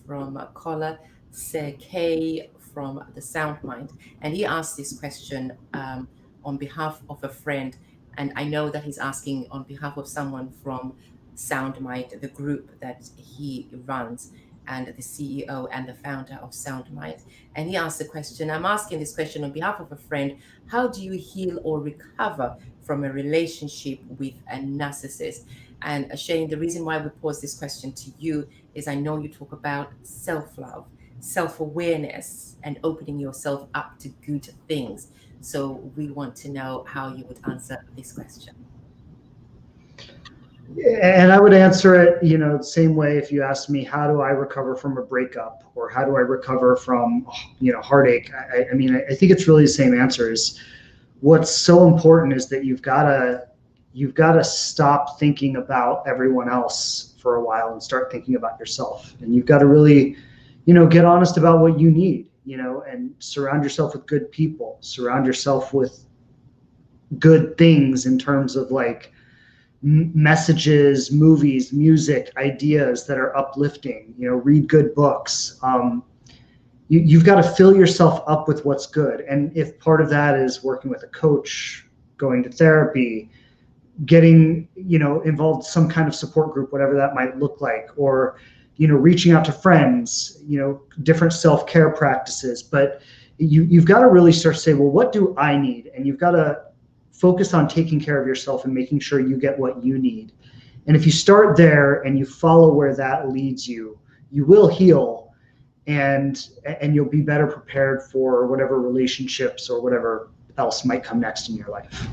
from a caller, Sir K from the Sound Mind, and he asked this question on behalf of a friend. And I know that he's asking on behalf of someone from Sound Mind, the group that he runs, and the CEO and the founder of Sound Mind. And he asked the question, I'm asking this question on behalf of a friend. How do you heal or recover from a relationship with a narcissist? And Shane, the reason why we pose this question to you is I know you talk about self-love, self-awareness, and opening yourself up to good things. So we want to know how you would answer this question. And I would answer it, the same way if you asked me, how do I recover from a breakup, or how do I recover from, heartache? I mean, I think it's really the same answers. What's so important is that you've got to stop thinking about everyone else for a while and start thinking about yourself. And you've got to really, get honest about what you need, and surround yourself with good people, surround yourself with good things in terms of like messages, movies, music, ideas that are uplifting, read good books. You've got to fill yourself up with what's good. And if part of that is working with a coach, going to therapy, getting, involved in some kind of support group, whatever that might look like, or, reaching out to friends, different self-care practices. But you've got to really start to say, well, what do I need? And you've got to focus on taking care of yourself and making sure you get what you need. And if you start there and you follow where that leads you, you will heal, and you'll be better prepared for whatever relationships or whatever else might come next in your life.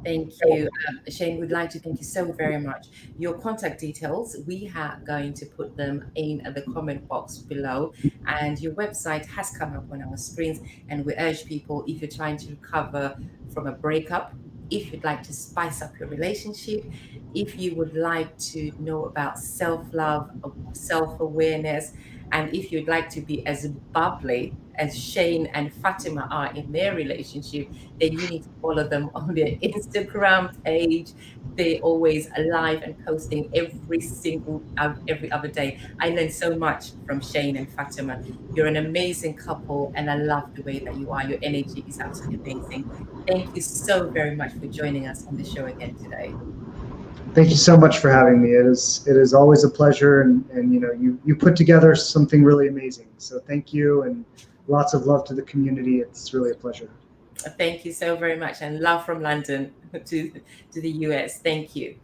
Thank you, Shane. We'd like to thank you so very much. Your contact details, we are going to put them in the comment box below, and your website has come up on our screens. And we urge people, if you're trying to recover from a breakup, if you'd like to spice up your relationship, if you would like to know about self-love, self-awareness, and if you'd like to be as bubbly as Shane and Fatima are in their relationship, then you need to follow them on their Instagram page. They're always live and posting every other day. I learned so much from Shane and Fatima. You're an amazing couple, and I love the way that you are. Your energy is absolutely amazing. Thank you so very much for joining us on the show again today. Thank you so much for having me. It is always a pleasure, and you put together something really amazing. So thank you, and lots of love to the community. It's really a pleasure. Thank you so very much, and love from London to the US. Thank you.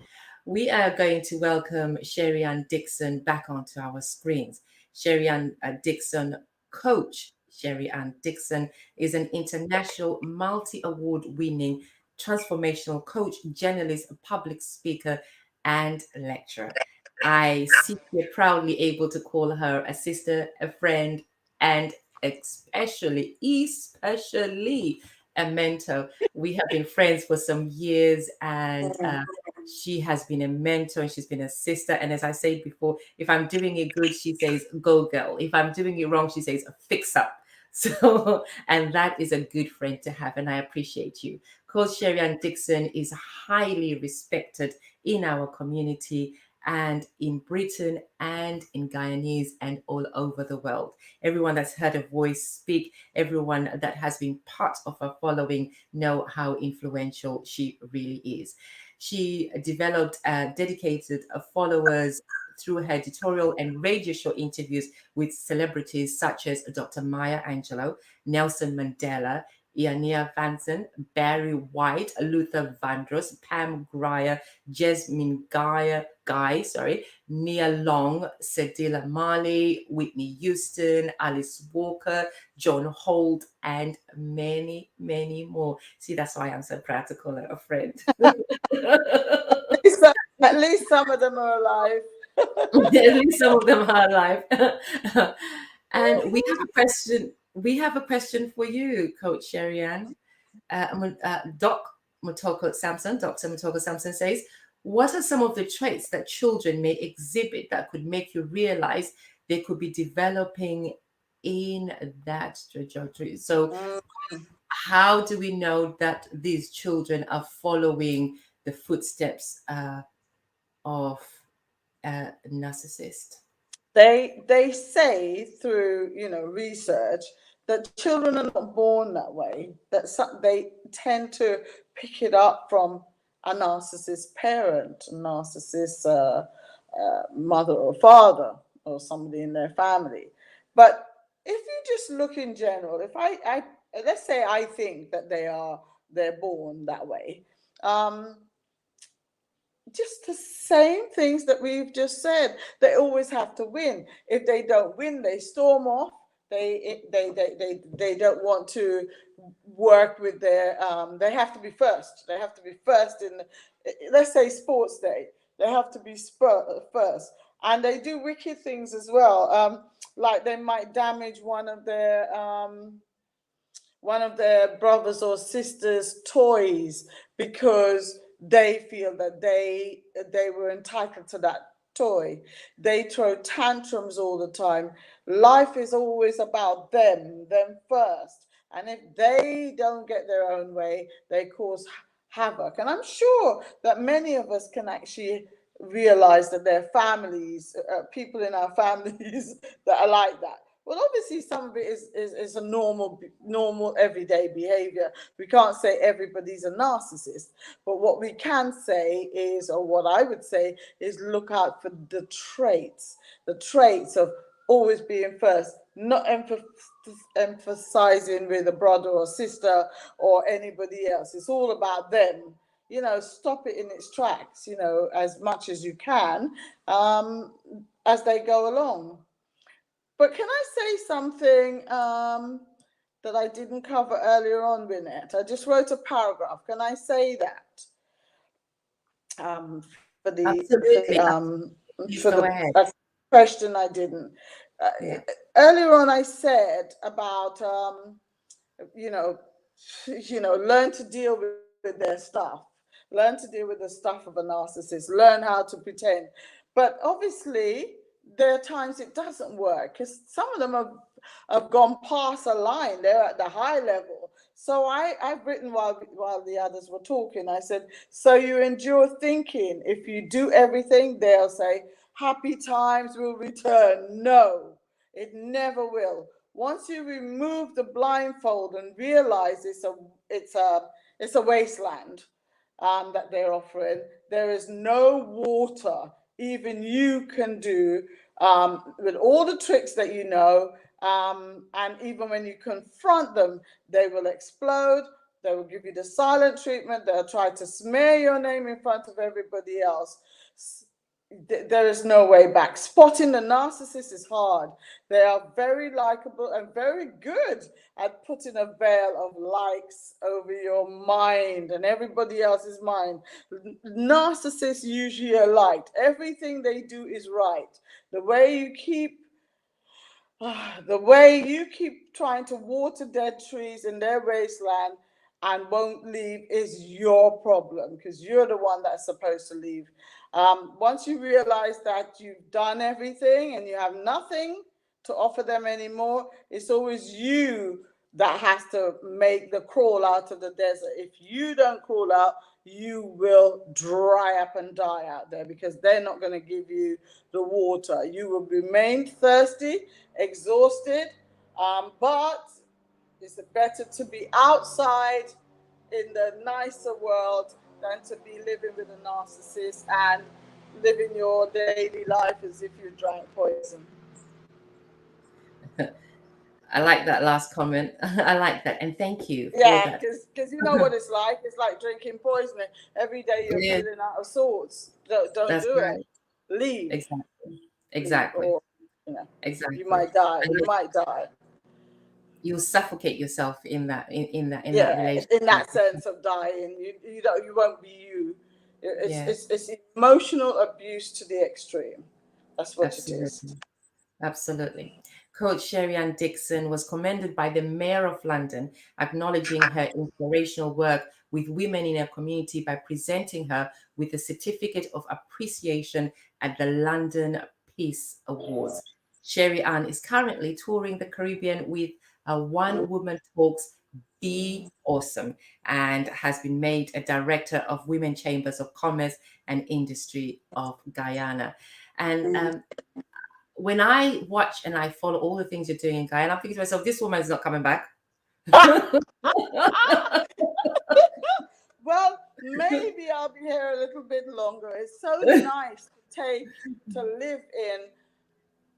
We are going to welcome Sherry Ann Dixon back onto our screens. Sherry Ann Dixon, coach Sherry Ann Dixon, is an international multi-award winning transformational coach, journalist, public speaker, and lecturer. I see you're proudly able to call her a sister, a friend, and especially a mentor. We have been friends for some years, and she has been a mentor, and she's been a sister. And as I said before, if I'm doing it good, she says, go girl. If I'm doing it wrong, she says, fix up. So, and that is a good friend to have, and I appreciate you. Coach Sherry Ann Dixon is highly respected in our community and in Britain and in Guyanese and all over the world. Everyone that's heard her voice speak, everyone that has been part of her following know how influential she really is. She developed dedicated followers through her editorial and radio show interviews with celebrities such as Dr. Maya Angelou, Nelson Mandela, Iania Vanson, Barry White, Luther Vandross, Pam Grier, Jasmine Guy, Nia Long, Cedilla Marley, Whitney Houston, Alice Walker, John Holt, and many, many more. See, that's why I'm so proud to call her a friend. At least some of them are alive. At least some of them are alive. And we have a question. We have a question for you, Coach Sherry Ann. Dr. Motoko Samson says, what are some of the traits that children may exhibit that could make you realize they could be developing in that trajectory? So how do we know that these children are following the footsteps of a narcissist? They say through research that children are not born that way, that they tend to pick it up from a narcissist parent, a narcissist mother or father, or somebody in their family. But if you just look in general, if I let's say I think that they're born that way, just the same things that we've just said. They always have to win. If they don't win, they storm off. They don't want to work with their. They have to be first. They have to be first in, let's say, sports day. They have to be first, and they do wicked things as well. Like they might damage one of their brothers or sisters' toys because they feel that they were entitled to that toy. They throw tantrums all the time. Life is always about them first. And if they don't get their own way, they cause havoc. And I'm sure that many of us can actually realize that there are families, people in our families that are like that. Well, obviously, some of it is a normal everyday behavior. We can't say everybody's a narcissist, but what we can say is, or what I would say is, look out for the traits of always being first, not emphasizing with a brother or sister or anybody else. It's all about them. Stop it in its tracks, as much as you can, as they go along. But can I say something that I didn't cover earlier on, Winnet? I just wrote a paragraph. Can I say that? For the question I didn't. Earlier on, I said about learn to deal with their stuff. Learn to deal with the stuff of a narcissist. Learn how to pretend. But obviously, there are times it doesn't work because some of them have gone past a line. They're at the high level. So I've written while the others were talking, I said, so you endure thinking if you do everything, they'll say, happy times will return. No, it never will. Once you remove the blindfold and realize it's a wasteland that they're offering, there is no water even you can do with all the tricks that you know, and even when you confront them, they will explode. They will give you the silent treatment. They'll try to smear your name in front of everybody else. There is no way back. Spotting the narcissist is hard. They are very likable and very good at putting a veil of likes over your mind and everybody else's mind. Narcissists usually are liked. Everything they do is right. The way you keep trying to water dead trees in their wasteland and won't leave is your problem, because you're the one that's supposed to leave. Once you realize that you've done everything and you have nothing to offer them anymore, it's always you that has to make the crawl out of the desert. If you don't crawl out, you will dry up and die out there, because they're not going to give you the water. You will remain thirsty, exhausted, but it's better to be outside in the nicer world than to be living with a narcissist and living your daily life as if you drank poison. I like that last comment. I like that, and thank you for that. Yeah, because you know what it's like. It's like drinking poison. Every day you're feeling out of sorts. Don't do it. Leave. Exactly. Or, exactly. You might die. You might die. You suffocate yourself in that relationship. In that sense of dying, you won't be you. It's emotional abuse to the extreme. That's what it is. Absolutely. Coach Sherry Ann Dixon was commended by the Mayor of London, acknowledging her inspirational work with women in her community by presenting her with a certificate of appreciation at the London Peace Awards. Sherry Ann is currently touring the Caribbean with a One Woman Talks Be Awesome, and has been made a director of Women Chambers of Commerce and Industry of Guyana. And when I watch and I follow all the things you're doing in Guyana, I'm thinking to myself, this woman is not coming back. Well, maybe I'll be here a little bit longer. It's so nice to live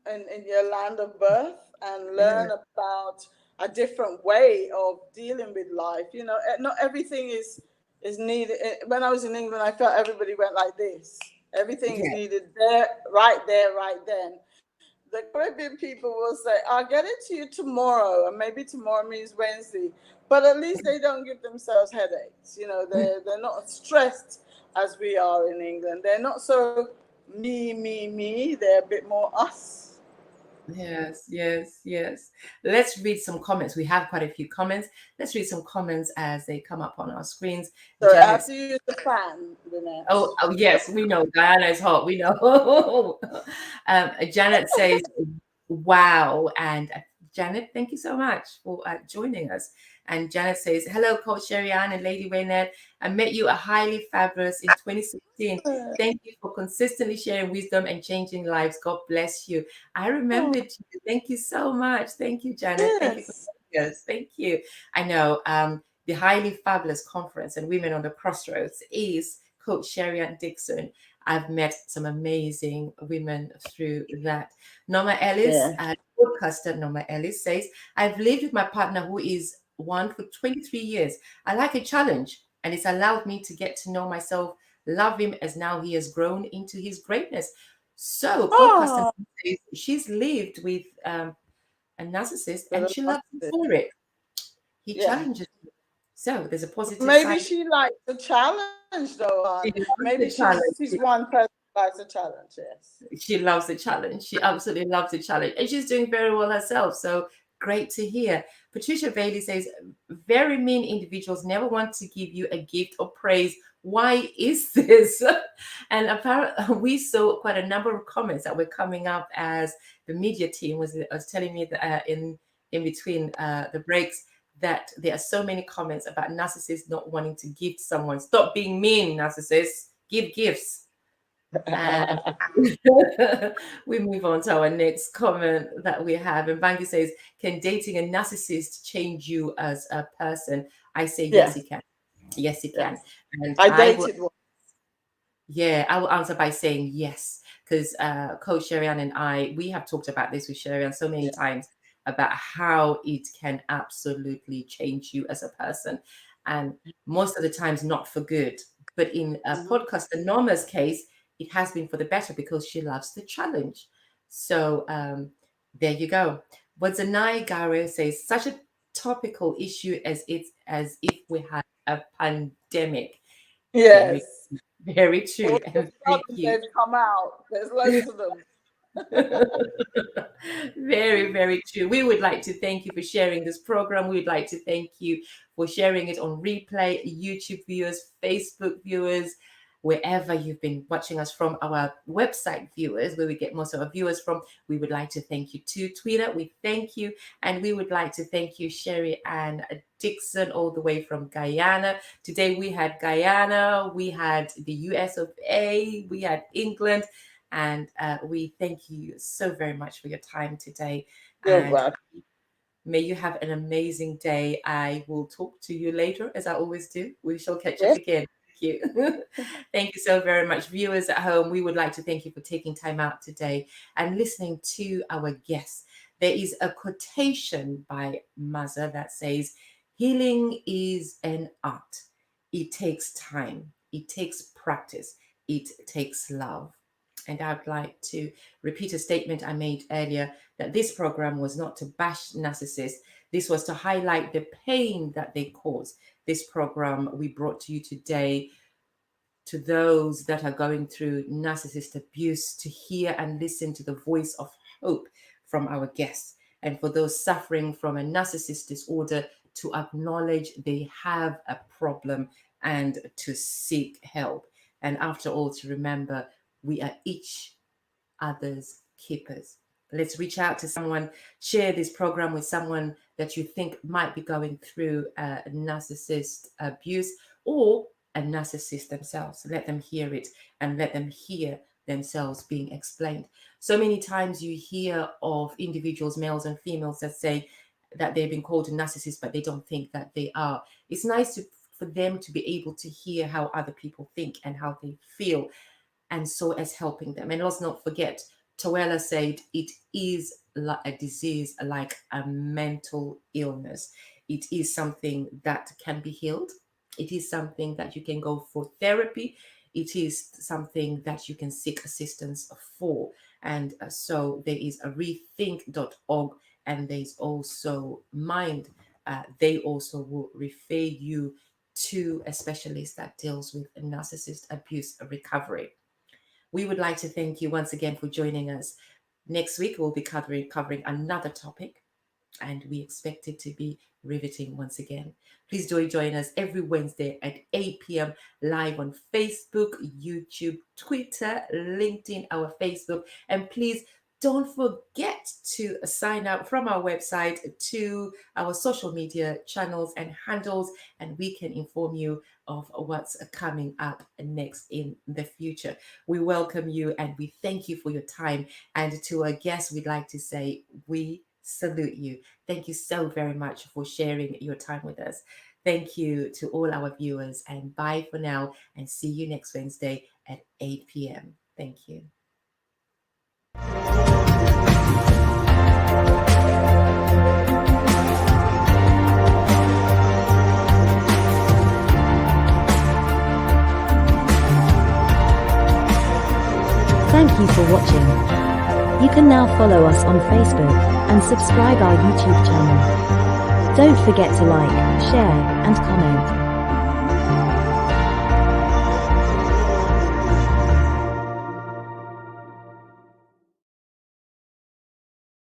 in your land of birth and learn about a different way of dealing with life. You know, not everything is needed. When I was in England, I felt everybody went like this. Everything is needed there, right then. The Caribbean people will say, I'll get it to you tomorrow, and maybe tomorrow means Wednesday. But at least they don't give themselves headaches. You know, they're not stressed as we are in England. They're not so me. They're a bit more us. Yes. Let's read some comments. We have quite a few comments. Let's read some comments as they come up on our screens. So I have to use the fan, Lynette. Oh, yes, we know. Guyana is hot. We know. Janet says, wow. And Janet, thank you so much for joining us. And Janet says, hello, Coach Sherry-Ann and Lady Waynette. I met you at Highly Fabulous in 2016. Thank you for consistently sharing wisdom and changing lives. God bless you. I remembered you. Thank you so much. Thank you, Janet. Yes. Thank you for joining us. Thank you. I know the Highly Fabulous Conference and Women on the Crossroads is Coach Sherry-Ann Dixon. I've met some amazing women through that. Norma Ellis, podcaster Norma Ellis says, I've lived with my partner who is one for 23 years. I like a challenge, and it's allowed me to get to know myself, love him as now he has grown into his greatness. So podcaster says she's lived with a narcissist and she loves him for it. He challenges her. So there's a positive Maybe side. she likes the challenge, though. Maybe she's one person who likes the challenge. Yes, she loves the challenge. She absolutely loves the challenge, and she's doing very well herself. So great to hear. Patricia Bailey says, very mean individuals never want to give you a gift or praise. Why is this? And apparently we saw quite a number of comments that were coming up as the media team was telling me that in between the breaks, that there are so many comments about narcissists not wanting to gift someone. Stop being mean, narcissists. Give gifts. And we move on to our next comment that we have. And Bangi says, can dating a narcissist change you as a person? I say, yes, it can. Yes, it can. And I dated one. Yeah, I will answer by saying yes, because Coach Sherry-Ann and I, we have talked about this with Sherry-Ann so many times about how it can absolutely change you as a person. And most of the times not for good. But in a podcaster Norma's case, it has been for the better because she loves the challenge. So there you go. But Zanai Gare says, such a topical issue as if we had a pandemic. Yes. Very true. And thank you. They've come out. There's loads of them. Very, very true. We would like to thank you for sharing this program. We would like to thank you for sharing it on replay, YouTube viewers, Facebook viewers, wherever you've been watching us from, our website viewers, where we get most of our viewers from. We would like to thank you too. Twitter, we thank you. And we would like to thank you, Sherry-Ann Dixon, all the way from Guyana. Today we had Guyana, we had the US of A, we had England. And we thank you so very much for your time today. You're welcome. May you have an amazing day. I will talk to you later, as I always do. We shall catch up again. Thank you. Thank you so very much. Viewers at home, we would like to thank you for taking time out today and listening to our guests. There is a quotation by Maza that says, healing is an art. It takes time. It takes practice. It takes love. And I'd like to repeat a statement I made earlier, that this program was not to bash narcissists. This was to highlight the pain that they cause. This program we brought to you today to those that are going through narcissist abuse, to hear and listen to the voice of hope from our guests. And for those suffering from a narcissist disorder, to acknowledge they have a problem and to seek help. And after all, to remember, we are each other's keepers. Let's reach out to someone, share this program with someone that you think might be going through narcissist abuse or a narcissist themselves. Let them hear it and let them hear themselves being explained. So many times you hear of individuals, males and females, that say that they've been called a narcissist, but they don't think that they are. It's nice for them to be able to hear how other people think and how they feel, and so as helping them. And let's not forget, Tawela said it is like a disease, like a mental illness. It is something that can be healed. It is something that you can go for therapy. It is something that you can seek assistance for. And so there is a rethink.org, and there's also Mind. They also will refer you to a specialist that deals with narcissist abuse recovery. We would like to thank you once again for joining us. Next week, we'll be covering another topic, and we expect it to be riveting once again. Please do join us every Wednesday at 8 p.m. live on Facebook, YouTube, Twitter, LinkedIn, our Facebook. And please don't forget to sign up from our website to our social media channels and handles, and we can inform you of what's coming up next in the future. We welcome you and we thank you for your time. And to our guests, we'd like to say we salute you. Thank you so very much for sharing your time with us. Thank you to all our viewers, and bye for now, and see you next Wednesday at 8 p.m. Thank you. Thank you for watching. You can now follow us on Facebook and subscribe our YouTube channel. Don't forget to like, share, and comment.